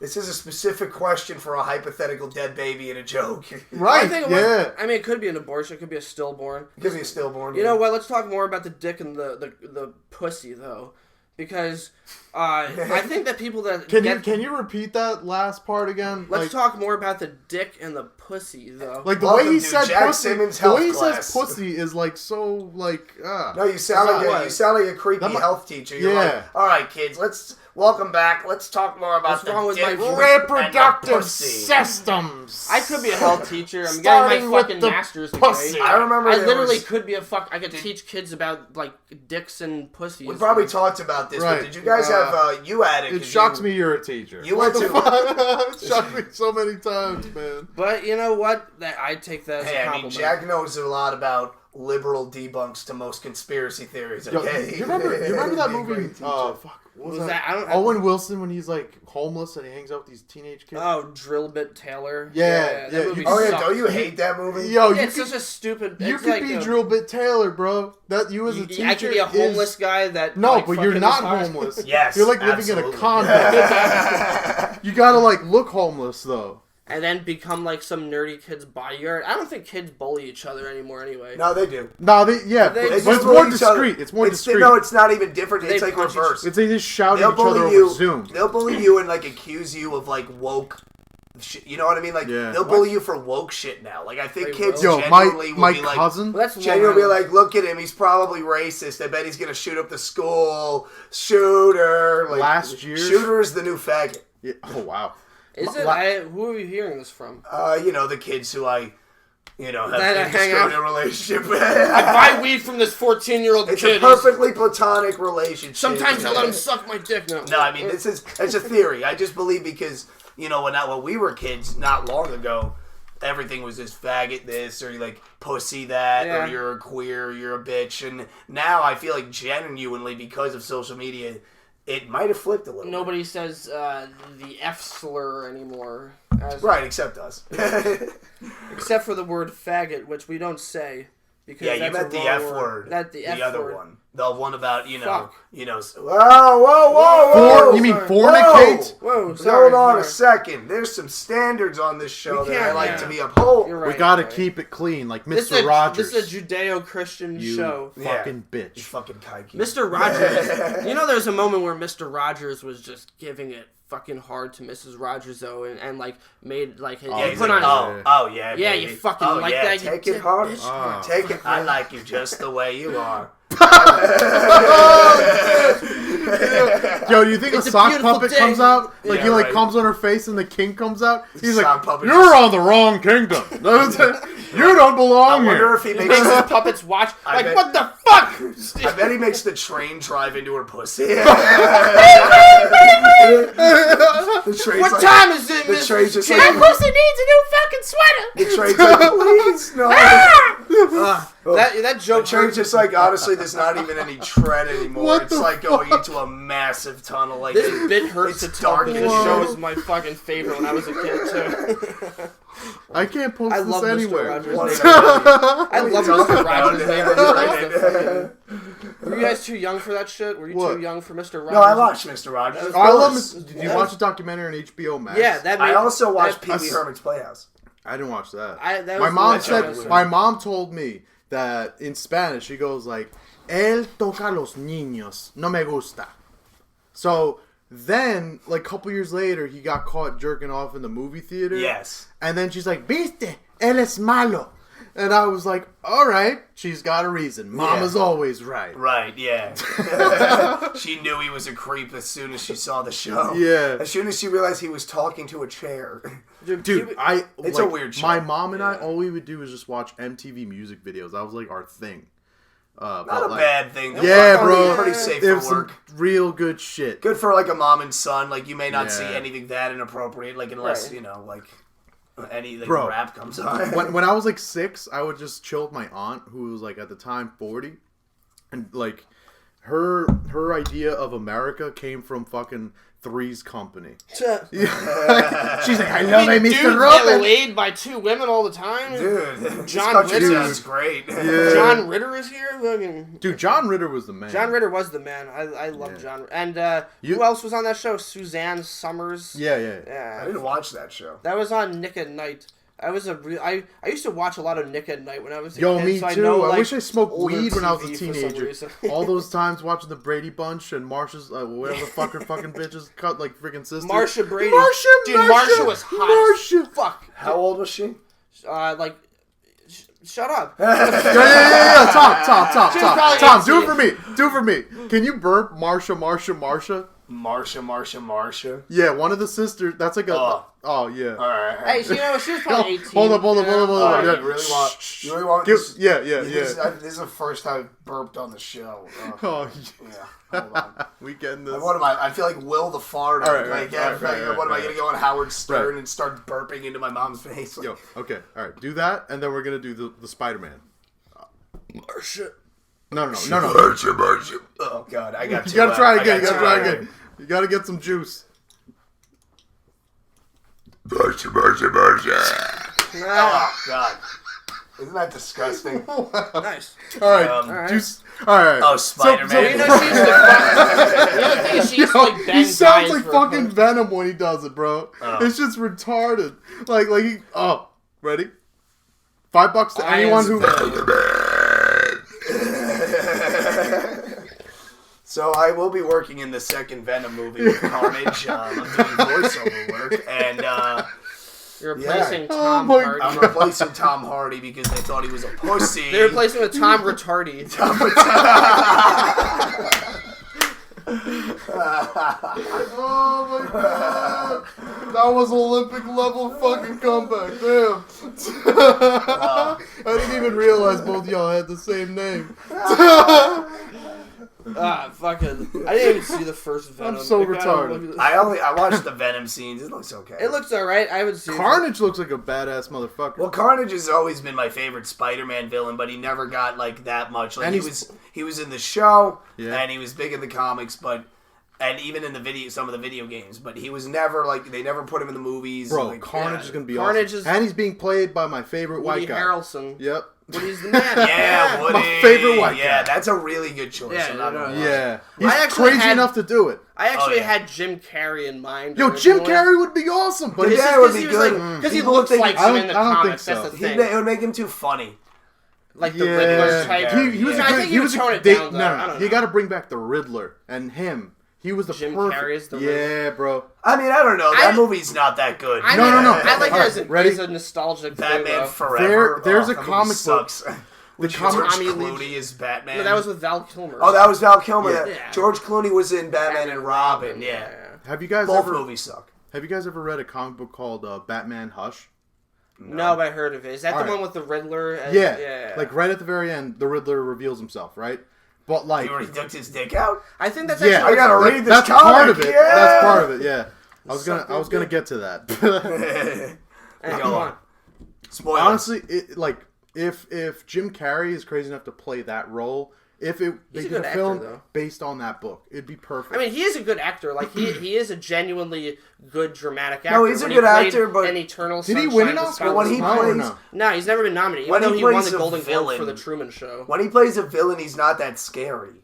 This is a specific question for a hypothetical dead baby in a joke. Right? I think Yeah. I mean, it could be an abortion. It could be a stillborn. Gives me a stillborn. You know what? Let's talk more about the dick and the pussy though, because I think that people that Can you repeat that last part again? let's Like, talk more about the dick and the pussy though. like the Welcome way he to said Jack pussy. Simmons' The way he health class. says pussy is like so like. No, you sound like What? you sound like a creepy That might- health teacher. You're Yeah. like, all right, kids, welcome back. Let's talk more about What's wrong with my dick and the Reproductive pussy. systems. I could be a health teacher. I'm Starting getting my with fucking the master's pussy. degree. I remember I there literally was- could be I could teach kids about like dicks and pussies. We probably talked about this, Right. but did you guys have you had it? It 'cause shocks you, me you're a teacher. You went to. It shocked me so many times, man. But you know what? That I take that as Hey, a I mean, compliment. Jack knows a lot about liberal debunks to most conspiracy theories. Yo, Okay, you remember that Be a movie? great teacher. Fuck. What was was that? I don't. Owen Wilson when he's like homeless and he hangs out with these teenage kids. Oh, Drillbit Taylor. Yeah, that yeah, movie you- Oh yeah, sucked. don't you hate that movie? Yo, Yeah, you it's could, such a stupid. you it's could like be a, Drill Bit Taylor, bro. That you as a teacher. I could be a homeless is, guy that. No, like, but you're fucking not is hard. homeless. Yes, You're like living in a absolutely. condo. You gotta like look homeless though. And then become like some nerdy kid's bodyguard. I don't think kids bully each other anymore anyway. No, they do. No, They but just it's bully more each other. discreet. It's more discreet. No, it's not even different. They It's like punch each- reverse. It's they just shouting They'll at each other bully over you. Zoom. They'll bully you and like accuse you of like woke You know what I mean? Like, Yeah. they'll bully you for woke shit now. Like, I think They kids will. Yo, genuinely my will be like... cousin. Well, that's Genuinely be Long like, look at him, he's probably racist. I bet he's gonna shoot up the school. Shooter. Like, Last year- Shooter is the new faggot. Yeah. Oh wow. Is it? Who are you hearing this from? The kids who I have That I an hang out- indiscriminate relationship with. I buy weed from this 14-year-old It's kid. a perfectly platonic relationship. Sometimes I let him suck my dick. No, I mean, it's a theory. I just believe because, when we were kids not long ago, everything was just faggot this, or like pussy that, Yeah. or you're a queer, you're a bitch. And now I feel like genuinely, because of social media, it might have flipped a little Nobody says the F slur anymore. bit. Right, except us. Except for the word faggot, which we don't say. Because Yeah, you that's meant a the wrong F word. word. That the F other word. one. The one about, Fuck. whoa. You mean sorry. fornicate? Whoa, Hold sorry. on a sorry. second. There's some standards on this show We that I can't, like yeah. to be uphold. You're right. We gotta you're right. keep it clean, like This Mr. Rogers. This is a Judeo-Christian you show. fucking You bitch. fucking kike. Mr. Rogers. There's a moment where Mr. Rogers was just giving it fucking hard to Mrs. Rogers, though, and like, made, like, his, Oh, Yeah, he he's put like, on... yeah, Yeah, baby. you fucking oh, like yeah, that, you take dick it hard. bitch. Oh. Take it. I like you just the way you are. Yo, do you think It's a a sock beautiful puppet day. comes out? Like Yeah, he like right. comes on her face and the king comes out? He's Sock like, puppet you're just- on the wrong kingdom. You don't I belong wonder here. if he Makes makes. his puppets watch, I like, bet- what the fuck? I bet he makes the train drive into her pussy. The train's What like- time is it, The Miss train's just King? like. pussy needs a new fucking sweater. The train's like, please no. That joke... The train's just like, honestly, there's not even any tread anymore. What It's the like going fuck? into a massive tunnel. Like This bit hurts it's to talk. dark This as show shit. was my fucking favorite when I was a kid, too. I can't post I this love Mr. anywhere. Rogers' What neighborhood. are I love talking Mr. about? Rogers' neighborhood. Were you guys too young for that shit? Were you What? too young for Mr. Rogers? No, I watched Mr. Rogers. That Oh, I love Of it. Did course. you watch the documentary on HBO Max? Yeah, that made... I also watched that- Pee Wee Herman's Playhouse. I didn't watch that. that My was mom the said. episode. My mom told me that in Spanish she goes like, "Él toca a los niños, no me gusta." So then, like a couple years later, he got caught jerking off in the movie theater. Yes. And then she's like, "Viste, él es malo." And I was like, all right, she's got a reason. Mama's always right. Right, yeah. She knew he was a creep as soon as she saw the show. Yeah. As soon as she realized he was talking to a chair. Dude, Pee-wee- It's a weird show. My mom and I, all we would do was just watch MTV music videos. That was like our thing. Not a bad thing. Yeah, Probably bro. Pretty safe There's for work. some real good shit. Good for like a mom and son. Like you may not see Yeah. anything that inappropriate. Like unless Right. you know like any like, Bro. rap comes on. When I was like 6, I would just chill with my aunt, who was like at the time 40, and like her idea of America came from fucking Three's Company. She's like, I love I it, mean, Mr. dudes get Robin. laid by 2 women all the time. Dude, this John country Ritter. sounds great. Yeah. John Ritter is here. Fucking... Dude, John Ritter was the man. John Ritter was the man. I love Yeah. John. And who else was on that show? Suzanne Summers. Yeah. I Yeah. didn't watch that show. That was on Nick at Night. I used to watch a lot of Nick at Night when I was a Yo, kid. me so too. I, know, I like, wish I smoked older weed when I was a TV for some teenager. reason. All those times watching the Brady Bunch and Marsha's, whatever the fucking bitches cut like freaking sisters. Marsha Brady. Marsha, Dude, Marsha was hot as fuck. How old was she? Like, shut up. Yeah. Tom, She was probably Tom, do 18. it for me. Do it for me. Can you burp Marsha? Marsha. Yeah, one of the sisters. That's like a. Oh yeah. All right. Hey, she was probably 18. Hold up. Oh, Yeah. you really want Give- this? yeah. This is the first time I've burped on the show. Oh, Yeah, hold on. we getting this. What am I? I feel like Will the Farter. All right, like, all right, what am I gonna go on Howard Stern Right. and start burping into my mom's face? Yo, okay, all right. Do that, and then we're gonna do the Spider-Man. Marsha. No. Marsha. Oh God, I got. You gotta try again. You gotta get some juice. Oh God, isn't that disgusting? Nice. All right, Alright. juice. All right. Oh, Spider-Man. You know, she used to the other thing is she used to like bang He sounds guys like for- fucking Venom when he does it, bro. Oh. It's just retarded. Like he. Oh, ready? $5 to anyone who. So I will be working in the second Venom movie with Carnage. I'm doing voiceover work, and You're replacing Yeah. Tom Oh my Hardy. I'm replacing Tom Hardy because they thought he was a pussy. They're replacing with Tom Retardy. Oh my god! That was Olympic level fucking comeback. Damn. I didn't even realize both y'all had the same name. Fucking. I didn't even see the first Venom. I'm so Like, retarded. I watched the Venom scenes. It looks okay. It looks alright. I would see Carnage looks like a badass motherfucker. Well, Carnage has always been my favorite Spider-Man villain, but he never got like that much. Like And he was in the show, Yeah. and he was big in the comics, and even in some of the video games. But he was never like they never put him in the movies. Bro, like, Carnage is gonna be Carnage awesome. is- And he's being played by my favorite Woody white guy. Harrelson. Yep. Woody's the man. Yeah, Woody. My favorite white Yeah, guy. that's a really good choice. Yeah, I'm not no, gonna no. lie. Yeah. I He's actually crazy had- enough to do it. I actually yeah. had Jim Carrey in mind. Yo, Jim Carrey would be awesome, but Yeah, it's that would be good. Because he He looks looked like like- him in the I don't think comics. That's so. the It thing. would make him too funny. Like the Riddler type. He was Yeah. a I good. think He you was would tone a, it they, down, though. I no, don't you know. got to bring back the Riddler and him. He was the Jim perfect. Carrey is the Yeah, bro. I mean, I don't know. That I- movie's not that good. I No, mean, no, no. I like it as a, Ready? as a nostalgic thing, Batman though. Forever. There's a that movie comic book. sucks. With George Tommy Lee- Clooney is Batman. No, that was with Val Kilmer. Oh, that was Val Kilmer. Yeah. Yeah. George Clooney was in Batman and Robin. Yeah. Have you guys Both ever? movies suck. Have you guys ever read a comic book called Batman Hush? No, but I heard of it. Is that the Alright. one with the Riddler? And, Yeah. Like right at the very end, the Riddler reveals himself, right? But like, He already ducked his dick out. I think that's yeah, actually... I gotta read this that's comic. part of it. Yeah. That's part of it. Yeah. I was Suck gonna dick. get to that. Hey, Go come on. on. Spoiler. Honestly, if Jim Carrey is crazy enough to play that role, they He's a did good a actor, film though. based on that book, it'd be perfect. I mean, he is a good actor. Like, he is a genuinely good dramatic actor. No, he's a When good he played actor, but- in Eternal did he Sunshine win an of the Oscar? Spotless when he Mind. plays- no. No, he's never been nominated. When Even though he he won plays the a Golden Globe for villain- The Truman Show. When he plays a villain, he's not that scary.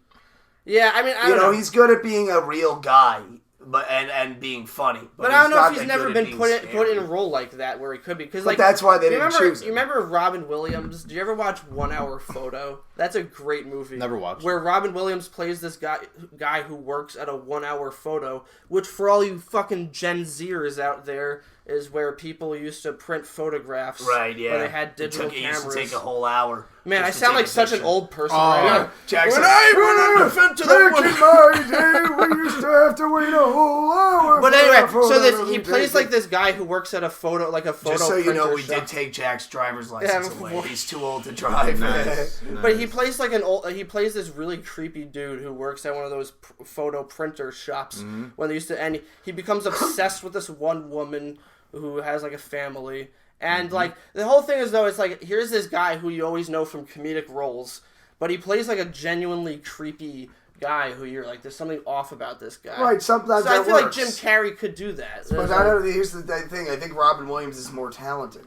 Yeah, I mean, I You don't know, know. he's good at being a real guy, and being funny. But I don't know not if he's that never good at been being put in a scary. role like that where he could be. Cause, But like, that's why they you didn't remember, choose him. You remember Robin Williams? Do you ever watch 1 Hour Photo? That's a great movie. Never watched. Where Robin Williams plays this guy who works at a 1 Hour Photo, which for all you fucking Gen Zers out there is where people used to print photographs. Right, yeah. Where they had digital It cameras. used to take a whole hour. Man, I just to sound take like a such an picture. old person Oh, right now. Jackson. When I went on the fence to the Back in my day, we used to have to wait a whole hour. But for anyway, that photo so to this, he be plays taken. like this guy who works at a photo Just so you know, printer we shop. did take Jack's driver's license Yeah, away. He's too old to drive. Nice. But he plays like he plays this really creepy dude who works at one of those photo printer shops when they used to, and he becomes obsessed with this one woman who has like a family, and like the whole thing is though, it's like here's this guy who you always know from comedic roles, but he plays like a genuinely creepy guy who you're like, there's something off about this guy. Right, sometimes So I that feel works. like Jim Carrey could do that. But I don't, here's the thing. I think Robin Williams is more talented.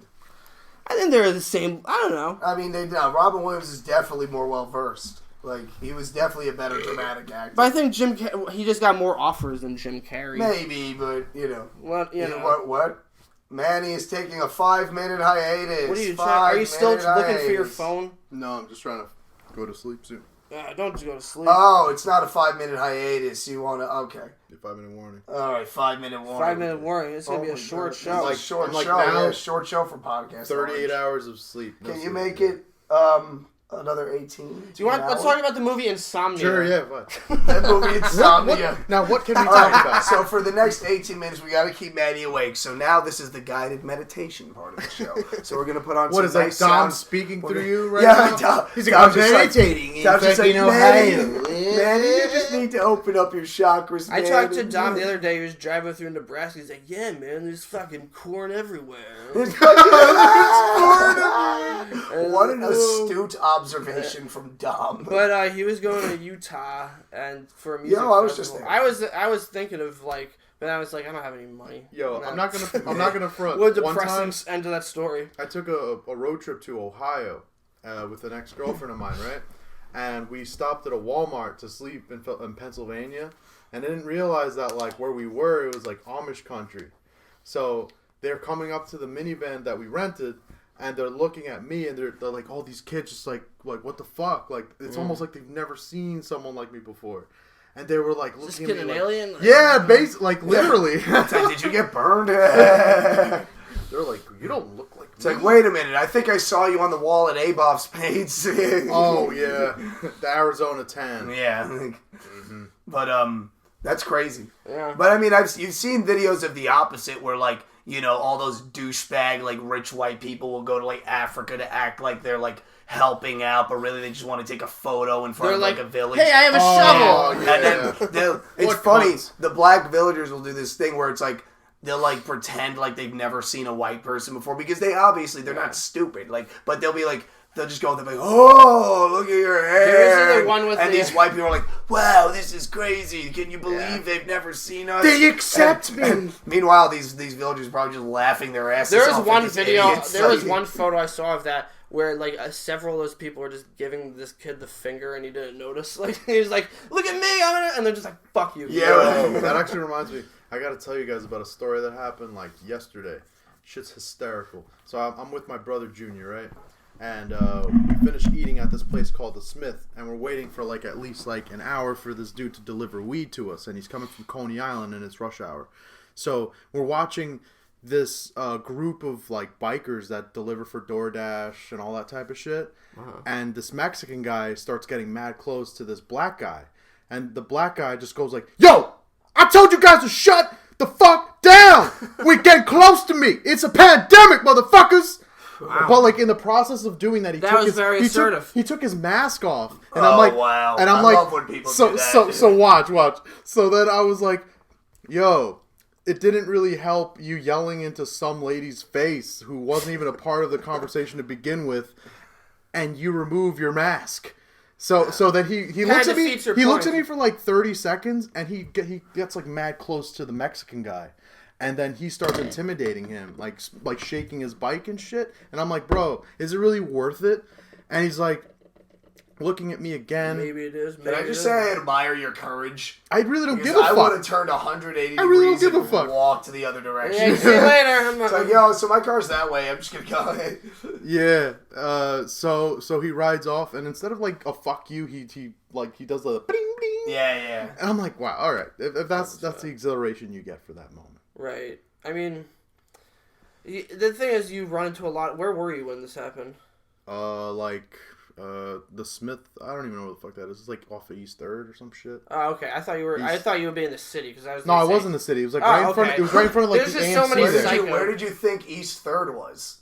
I think they're the same. I don't know. I mean, Robin Williams is definitely more well versed. Like he was definitely a better dramatic actor. But I think he just got more offers than Jim Carrey. Maybe, but you know. What you know? What? Manny is taking a 5-minute hiatus. What are you trying? Are you still 5-minute looking for your hiatus. phone? No, I'm just trying to go to sleep soon. Don't go to sleep. Oh, it's not a 5-minute hiatus. You want to? Okay. 5-minute warning. All right, 5-minute warning. 5-minute warning. It's gonna be a my short God. show. It's Like- a short I'm like show. now- Yeah, short show for podcast. 38 hours of sleep. No Can you sleep. make it another 18? Do you want? Let's talk about the movie Insomnia. Sure, yeah. What? that movie Insomnia. Now, what can we All talk right, about? so for the next 18 minutes, we got to keep Maddie awake. So now this is the guided meditation part of the show. So we're gonna put on What some is that? nice Dom sounds. speaking We're through gonna- you right yeah, now? Dom, He's like, Dom's I'm just meditating in Dom's just fucking like, Manny, Ohio. Manny, you just need to open up your chakras. I man. talked to Dom the other day. He was driving through Nebraska. He's like, "Yeah, man, there's fucking corn everywhere." There's fucking what an astute observation from Dom. But he was going to Utah and for a music Yo, I was just festival. there. I was thinking of like, but I was like, I don't have any money. Yo, And I'm not gonna front. What a One time, depressing end to that story. I took a road trip to Ohio with an ex-girlfriend of mine, right? And we stopped at a Walmart to sleep in Pennsylvania, and I didn't realize that like where we were, it was like Amish country. So they're coming up to the minivan that we rented, and they're looking at me, and they're like, all these kids just like what the fuck? Like it's almost like they've never seen someone like me before. And they were like Is this looking kid at an me like, alien? yeah, basically, like literally. Did you get burned? They're like, you don't look like It's me. like, wait a minute, I think I saw you on the wall at Abov's page. Oh, yeah. The Arizona tan. Yeah. But, that's crazy. Yeah. But, I mean, you've seen videos of the opposite where, like, you know, all those douchebag, like, rich white people will go to, like, Africa to act like they're, like, helping out, but really they just want to take a photo in front of, like, a village. Hey, I have a shovel! Yeah. And then, it's funny, the black villagers will do this thing where it's like, they'll, like, pretend like they've never seen a white person before, because they're not stupid, like, but they'll be like, they'll just go, they'll be like, oh, look at your hair. The one with and these white people are like, wow, this is crazy. Can you believe they've never seen us? They accept me. And meanwhile, these villagers are probably just laughing their asses There off. was one at these video, idiots. there was one photo I saw of that where, like, several of those people were just giving this kid the finger and he didn't notice. Like, he was like, look at me, and they're just like, fuck you. Yeah. That actually reminds me. I got to tell you guys about a story that happened, like, yesterday. Shit's hysterical. So I'm with my brother Junior, right? And we finished eating at this place called The Smith, and we're waiting for, like, at least, like, an hour for this dude to deliver weed to us, and he's coming from Coney Island, and it's rush hour. So we're watching this group of, like, bikers that deliver for DoorDash and all that type of shit, and this Mexican guy starts getting mad close to this black guy, and the black guy just goes like, yo, I told you guys to shut the fuck down! We're getting close to me! It's a pandemic, motherfuckers! Wow. But, like, in the process of doing that, he took his mask off, and I'm like, wow. and I'm I like, love when people do that, so watch. So then I was like, yo, it didn't really help you yelling into some lady's face who wasn't even a part of the conversation to begin with, and you remove your mask. So then he looks at me. He looks at me for like 30 seconds, and he gets like mad close to the Mexican guy. And then he starts intimidating him, like shaking his bike and shit. And I'm like, bro, is it really worth it? And he's like, looking at me again. Maybe it is. Can I just say I admire your courage? I really don't Because give a fuck. I would have turned 180 I really degrees don't give a and fuck. walked to the other direction. Yeah, see you later. It's like, yo, so my car's that way. I'm just going to go. Yeah. So he rides off, and instead of like a fuck you, he does the bling bling. Yeah. And I'm like, wow, all right. If that's the exhilaration you get for that moment. Right. I mean, the thing is, you run into a lot. Where were you when this happened? The Smith. I don't even know what the fuck that is. It's like off of East 3rd or some shit. Oh, okay. I thought you would be in the city because I was. No, I was in the city. It was like right in front. It was right in front of like There's the just AMC. so many there. Where did you think East 3rd was?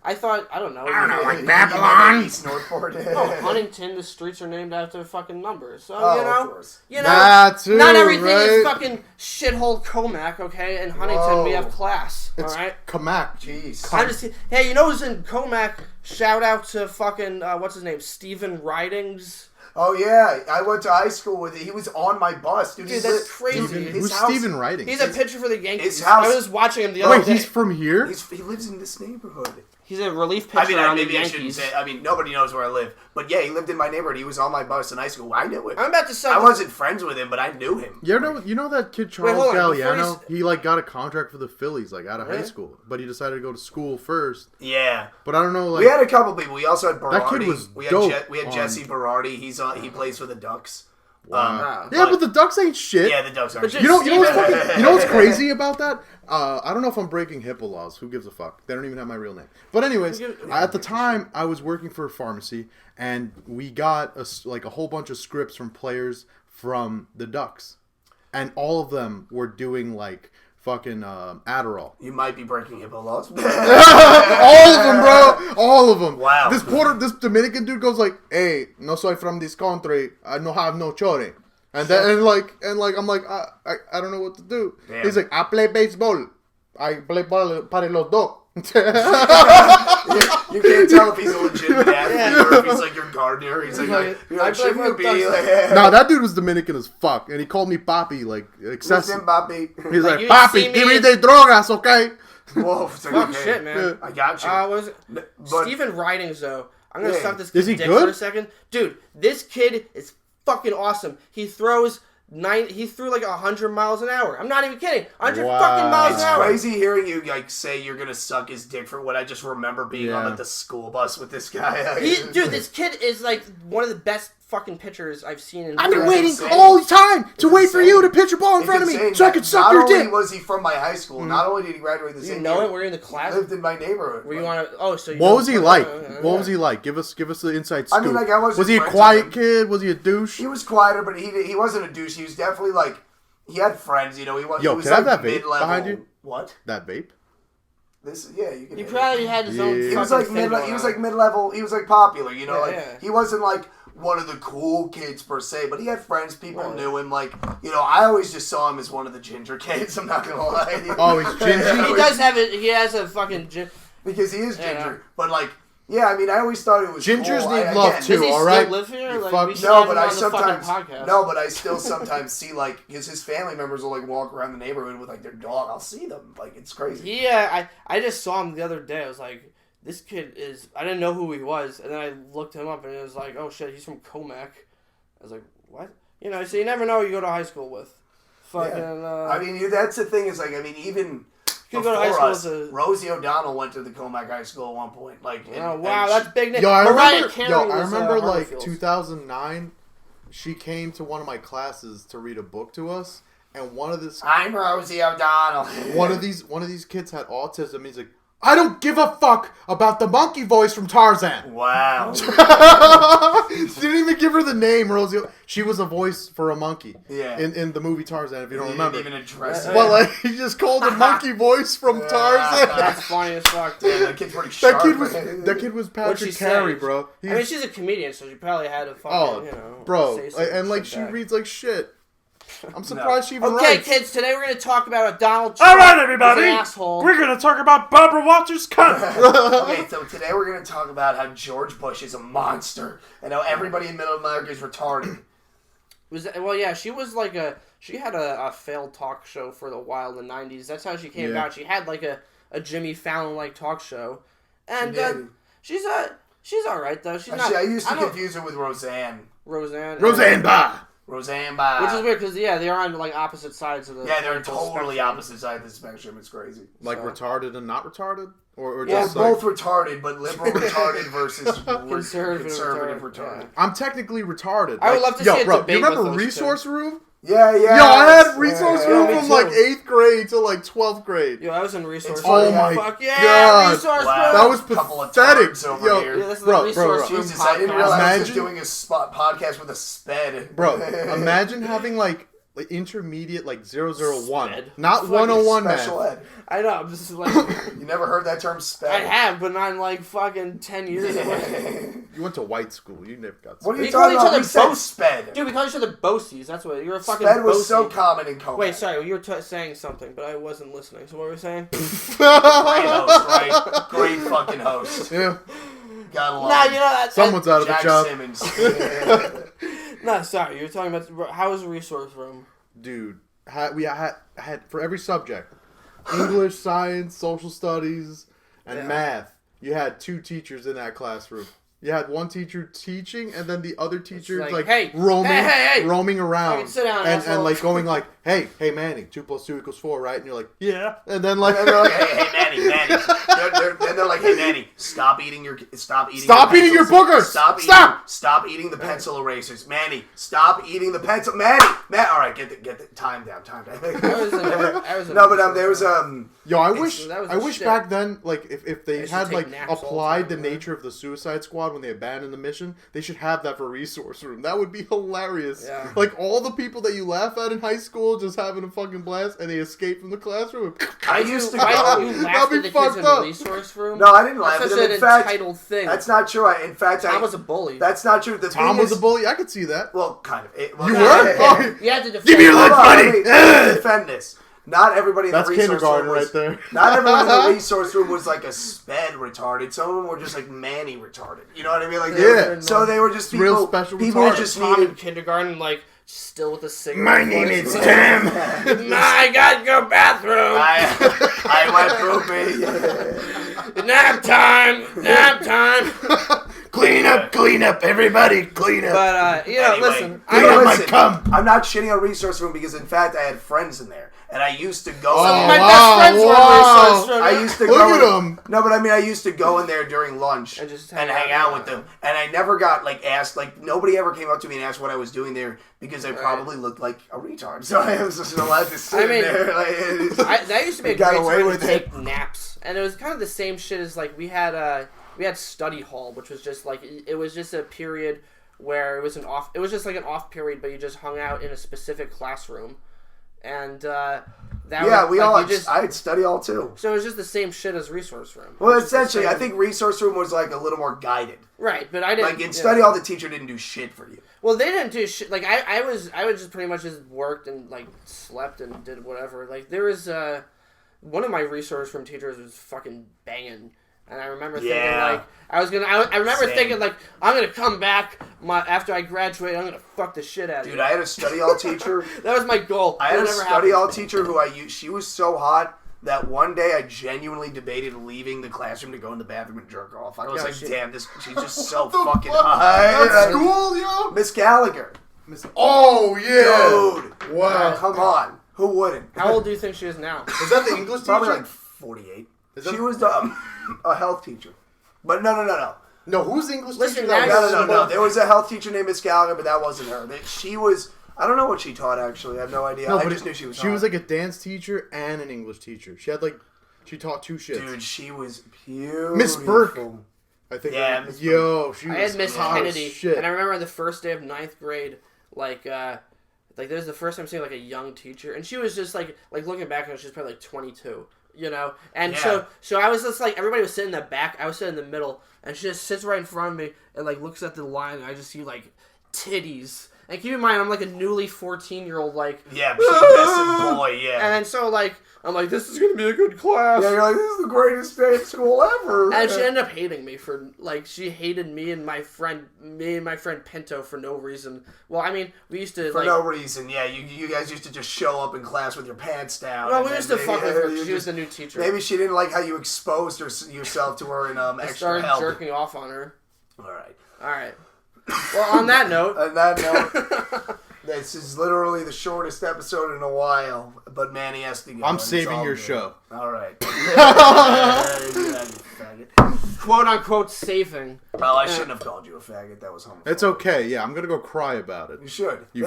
I thought, I don't know. Like Babylon? East Northport? Huntington, the streets are named after fucking numbers. So, of course. That too, not everything right? is fucking shithole Comac, okay? In Huntington, we have class, It's alright? Kamak. Jeez. I'm just, hey, you know who's in Comac? Shout out to fucking, what's his name? Stephen Ridings. Oh, yeah. I went to high school with it. He was on my bus. Dude, that's crazy. Who's Stephen Riding? He's a pitcher for the Yankees. His house. I was watching him the other Wait, day. he's from here? He lives in this neighborhood. He's a relief pitcher on the Yankees. Nobody knows where I live. But yeah, he lived in my neighborhood. He was on my bus in high school. I knew him. I'm about to say... I wasn't friends with him, but I knew him. You know that kid Charles hold on, Galliano? He like got a contract for the Phillies like out of high school, but he decided to go to school first. Yeah. But I don't know. Like, We had a couple people. We also had Berardi. That kid was we dope had, we had Jesse Berardi. He plays for the Ducks. Wow. But the Ducks ain't shit. Yeah, the Ducks are. You know what's crazy about that? I don't know if I'm breaking HIPAA laws. Who gives a fuck? They don't even have my real name. But anyways, at the time, I was working for a pharmacy, and we got a whole bunch of scripts from players from the Ducks, and all of them were doing like fucking Adderall. You might be breaking HIPAA laws. All of them, bro. All of them. Wow. This Dominican dude goes like, "Hey, no soy from this country. I no have no chore." And then I'm like I don't know what to do. Damn. He's like, "I play baseball. I play ball para los dos." You can't tell if he's a legitimate athlete or if he's like your gardener. He's like shouldn't you be like... No, that dude was Dominican as fuck, and he called me papi like excessive. Listen, papi. He's like, you "Papi, see me give me in- the drogas, okay?" Whoa, it's like, Fuck okay. shit, man. I got you. But- Stephen Ridings, though. I'm going to Yeah. suck this Is kid's he dick good? for a second. Dude, this kid is fucking awesome. He threw like 100 miles an hour. I'm not even kidding. 100 Wow. fucking miles It's an hour. crazy hearing you like say you're gonna suck his dick for what I just remember being on like the school bus with this guy. Dude, this kid is like one of the best fucking pitchers I've seen in. I've been That's waiting insane. all the time to wait for insane. you to pitch a ball in It's front of me insane so I that could suck not your only dick. was he from my high school, not only did he graduate the You same know year, it? We're in the class. he lived in my neighborhood. Were you Like, want to? Oh, so you What know- was he like? Yeah. What was he like? Give us the inside I scoop. mean, like, I wasn't was he a friends with quiet him. kid? Was he a douche? He was quieter, but he wasn't a douche. He was definitely like he had friends. You know, he was. Yo, he was can I have like that vape mid-level. behind you? What? That vape? This? Yeah, you can. He have probably it. had his own. Yeah. He was fucking like thing going he was on. like mid-level. He was like popular. You know, Yeah, like yeah. he wasn't like one of the cool kids per se, but he had friends. People Right. knew him. Like, you know, I always just saw him as one of the ginger kids. I'm not gonna lie. Oh, he's ginger? He does have it. He has a fucking. Because he is Yeah. ginger. But like, yeah, I mean, I always thought it was Gingers cool. need I- love, again, too. Does he all still right? live here? You Like, fuck- we should No, have but him I on the fucking sometimes podcast. I still sometimes see like his family members will like walk around the neighborhood with like their dog. I'll see them. Like, it's crazy. Yeah, I just saw him the other day. I was like, this kid is. I didn't know who he was, and then I looked him up, and it was like, oh shit, he's from Comac. I was like, what? You know, so you never know who you go to high school with. Fucking. I mean, that's the thing is like, I mean, even You go to high before school us, with a- Rosie O'Donnell went to the Comac High School at one point. Like, Oh and wow, she- that's big name. Yo, I Mariah remember. Carey Yo, I was, remember like Harderfield. 2009. She came to one of my classes to read a book to us, and one of I'm Rosie O'Donnell. these kids had autism. He's like, I don't give a fuck about the monkey voice from Tarzan. Wow. Didn't even give her the name, Rosie. She was a voice for a monkey. Yeah. In the movie Tarzan, if you don't He remember. didn't even address it. But like, he just called a monkey voice from Tarzan. That's funny as fuck. Yeah, Dude. that kid's pretty sharp. That kid was What'd she Patrick say? Carey, bro. I mean, she's a comedian, so she probably had a fucking, Oh, you know, bro, say some and like shit she back. reads like shit. I'm surprised she even Okay, writes. kids, today we're going to talk about a Donald Trump. All right, everybody. He's an asshole. We're gonna talk about Barbara Walters' cunt. Okay, so today we're going to talk about how George Bush is a monster and how everybody in Middle America is retarded. Well, yeah, she was like she had a failed talk show for a while in the 90s. That's how she came Yeah. about. She had like a Jimmy Fallon-like talk show. And She did. she's all right, though. She's Actually, not, I used to don't- confuse her with Roseanne. Roseanne. Roseanne Barr. Roseanne Barr. Which is weird, because, yeah, they're on, like, opposite sides of the Yeah, they're political totally spectrum. opposite sides of the spectrum. It's crazy. Like So- retarded and not retarded? Or Yeah, just like... both retarded, but liberal retarded versus Conservative conservative retarded, retarded. I'm technically retarded. I would love to yo, see a bro, debate you remember with those Resource Room? Yeah, yeah. Yo, I had Resource Room me from too. like 8th grade to like 12th grade. Yo, I was in resource. It's funny Oh how- my Fuck yeah, God. resource Wow. room. That was Couple of pathetic. turds over Yo, here. Yeah, this is bro, the resource bro. room Jesus, I didn't podcast. realize I was Imagine- just doing a spot podcast with a sped. Bro, imagine having like intermediate like 001. Sped. Not Fucking 101, Special man. ed. I know, I'm just like, You never heard that term sped? I have, but not in like fucking 10 years ago. You went to white school. You never got What are We you call talking each about? other We said both- sped. Dude, we call each other Bosies. That's what you're a fucking Sped was Bosie. so common in Comac. Wait, sorry, you were saying something, but I wasn't listening. So what were we saying? Great host, right? Great fucking host. Yeah. Gotta love Nah, him. you know that. Someone's out of Jack a job. Simmons. No, sorry, you were talking about how was the resource room? Dude, we had for every subject, English, science, social studies, and Yeah. math. You had 2 teachers in that classroom. You had one teacher teaching, and then the other teacher like, like hey, roaming, hey. roaming around, Fucking sit down, and asshole. like going like, hey Manny, 2 + 2 = 4, right? And you're like, Yeah. and then like, And they're like, hey, Manny. Then they're like, hey, Manny, stop eating your Stop your eating your pencils. boogers! Stop eating the pencil erasers. Manny, stop eating the pencil. Manny. All right, get the time down. I was in No, but resource there was room. yo, I wish that was I a wish shit. back then, like if they They should had take like naps all the applied the time, right? nature of the Suicide Squad when they abandoned the mission, they should have that for resource room. That would be hilarious. Yeah. Like all the people that you laugh at in high school just having a fucking blast, and they escape from the classroom. I used to Why go. you laughed That'd at be the kids fucked in the up. resource room? No, I didn't laugh That's at such them. an In fact, entitled thing. that's not true. In fact, I was a bully. That's not true. The Tom thing was is, a bully. I could see that. Well, kind of. You were? Oh, You had to defend. Give me your Hold lunch on, money. let me defend this. Not everybody in That's the resource kindergarten room was, right there. Not everyone in the resource room was like a sped retarded. Some of them were just like Manny retarded. You know what I mean? Like, Yeah. So they were just people. Real special people retarded. just Tom in needed. kindergarten, like, still with a cigarette. My name is Tim. I gotta go bathroom. I went poopy. Nap time. Clean clean up, everybody, clean up. But anyway, listen, I'm not shitting on resource room because in fact I had friends in there, and I used to go. my best friends were in resource room. I used to Look go. at them. No, but I mean, I used to go in there during lunch And just and hang hang out. out with them, and I never got asked. Nobody ever came up to me and asked what I was doing there because I probably looked like a retard, so I was just allowed to sit there. That used to be a got great away time with to it. take naps, and it was kind of the same shit as we had study hall, which was just it was just a period where it was an off period, but you just hung out in a specific classroom, and I had study hall too. So it was just the same shit as resource room. Well, essentially, I think resource room was a little more guided. Right, but I didn't in study hall, the teacher didn't do shit for you. Well, they didn't do shit. I was just pretty much just worked and slept and did whatever. There was one of my resource room teachers was fucking banging. And I remember thinking, I remember thinking, I'm going to come back after I graduate, I'm going to fuck the shit out of you. Dude, I had a study hall teacher. That was my goal. I had a study hall teacher who she was so hot that one day I genuinely debated leaving the classroom to go in the bathroom and jerk off. I was damn, she's just so fucking hot. At school, yo? Miss Gallagher. Oh, yeah. Dude. Wow. Come on. Who wouldn't? How old do you think she is now? Is that the English teacher? Probably 48. She was a health teacher. But no. No, who's the English Listen, teacher? No. There was a health teacher named Miss Gallagher, but that wasn't her. She was... I don't know what she taught, actually. I have no idea. I just knew she was hot. She was a dance teacher and an English teacher. She had she taught two shits. Dude, she was beautiful. Miss Burke. I think. Yeah, Miss Burke. She was I had Miss hot as Kennedy, shit. and I remember the first day of 9th grade, that was the first time seeing a young teacher, and she was just looking back on it, she was probably 22. And so I was just everybody was sitting in the back, I was sitting in the middle, and she just sits right in front of me and looks at the line, and I just see titties. And keep in mind, I'm a newly 14-year-old, yeah, pubescent boy, yeah. And then so I'm this is gonna be a good class. Yeah, you're this is the greatest day at school ever. And she ended up hating me for she hated me and my friend Pinto for no reason. Well, I mean, we used to for no reason. Yeah, you guys used to just show up in class with your pants down. Well, we used to fuck with her. She was the new teacher. Maybe she didn't like how you exposed yourself to her in I extra started help. jerking off on her. All right. Well, on that note. This is literally the shortest episode in a while, but Manny has to go. I'm saving your show. All right. Quote unquote saving. Well, I shouldn't have called you a faggot. That was homophobic. It's okay. Yeah, I'm gonna go cry about it. You should. You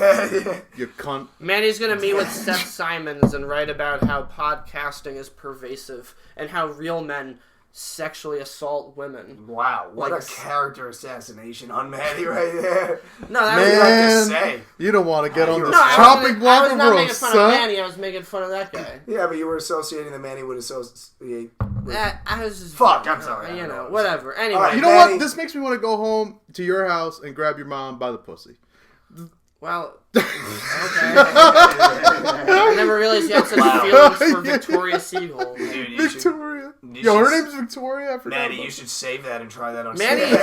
cunt. Manny's gonna meet with Seth Simons and write about how podcasting is pervasive and how real men sexually assault women. Wow, what a character assassination on Manny right there. No, that Man, was like to say. You don't want to get on the I chopping block was of not roast, making fun son. of Manny. I was making fun of that guy. Yeah, but you were associating that Manny would associate. I was just I'm sorry. Whatever. Anyway, right, You know Manny. what? This makes me want to go home to your house and grab your mom by the pussy. Well, okay. I never realized you had such feelings for Victoria Siegel. Dude, Victoria. Yo, her name's Victoria. I forgot. Manny, you should save that and try that on Manny, stage.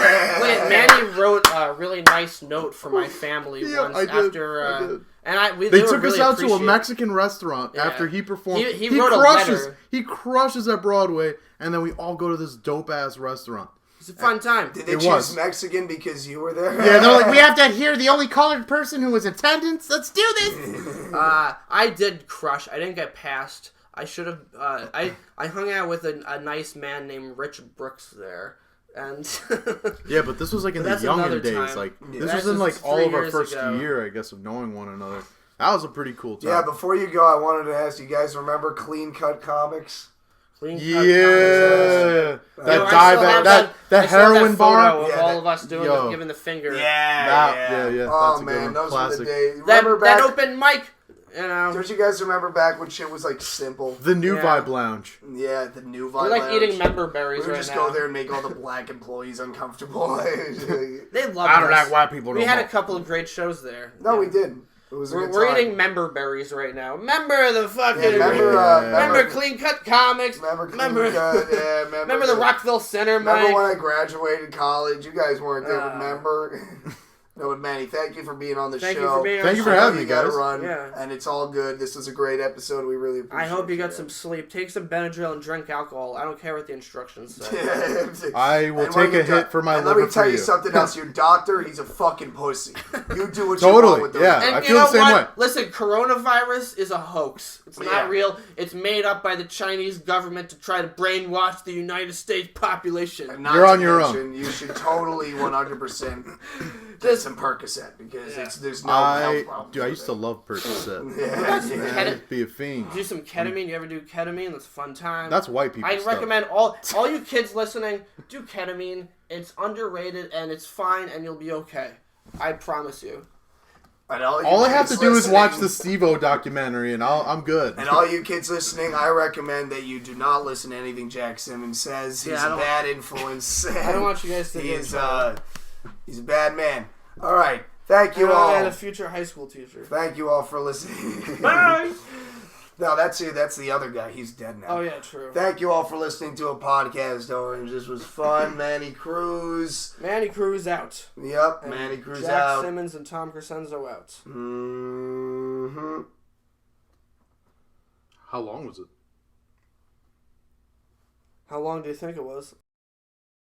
Manny wrote a really nice note for my family once I did. after, and they took really us out to a appreciative. Mexican restaurant Yeah. after he performed. He wrote a letter. He crushes at Broadway, and then we all go to this dope ass restaurant. It's a fun time. Did they choose Mexican because you were there? Yeah, they're like, we have to hear the only colored person who was in attendance. Let's do this. I did crush. I didn't get past. I should have. I hung out with a nice man named Rich Brooks there, and yeah, but this was in the that's younger another days. time. This That's was in just all 3 of our years first ago. year, I guess, of knowing one another. That was a pretty cool time. Yeah, before you go, I wanted to ask you guys, remember Clean Cut Comics? Clean cut Yeah, comments. that heroin bar. Of all of us giving the finger. Yeah. Oh That's a good man, one. those Classic. were the days. That Remember back? open mic. Don't you guys remember back when shit was simple? The new Vibe Lounge. Yeah, the new We're Vibe like Lounge. eating member berries We would right just now. go there and make all the black employees uncomfortable. They love I don't us. like white people. We had a couple of great shows there. No, we didn't. It was a good We're time. eating member berries right now. Remember the fucking. remember Clean Cut Comics. Remember Clean Cut, yeah, remember the Rockville Center, Remember Mike. when I graduated college? You guys weren't there, remember? No, but Manny, thank you for being on the Thank show. you for being on Thank the you for show. having me, gotta guys. Run, Yeah. and it's all good. This was a great episode. We really appreciate I hope you got man. some sleep. Take some Benadryl and drink alcohol. I don't care what the instructions say. I will And when take you a hit for my and liver let me tell for you you. something else. Your doctor, he's a fucking pussy. You do what you Totally, want with those. yeah. And I you feel know the same what? way. Listen, coronavirus is a hoax. It's Yeah. not real. It's made up by the Chinese government to try to brainwash the United States population. And not You're to on your mention, You should totally 100% get some Percocet because there's no health problems. Dude, I with used to love Percocet. it. Man, Ketamine. I'd be a fiend. Do some ketamine. You ever do ketamine? That's a fun time. That's white people I stuff. recommend all you kids listening, do ketamine. It's underrated and it's fine and you'll be okay. I promise you. And all All I have to kids do is watch the listening- Steve-O documentary and I'm good. And all you kids listening, I recommend that you do not listen to anything Jack Simmons says. He's Yeah, I a don't- bad influence. I don't want you guys to He's get he's a bad man. All right, thank you and all. a future high school teacher. Thank you all for listening. Bye. No, that's the other guy. He's dead now. Oh yeah, true. Thank you all for listening to a podcast, Orange. This was fun. Manny Cruz. Manny Cruz out. Yep, And Manny Cruz Jack out. Simmons and Tom Crescenzo out. Mm-hmm. How long was it? How long do you think it was?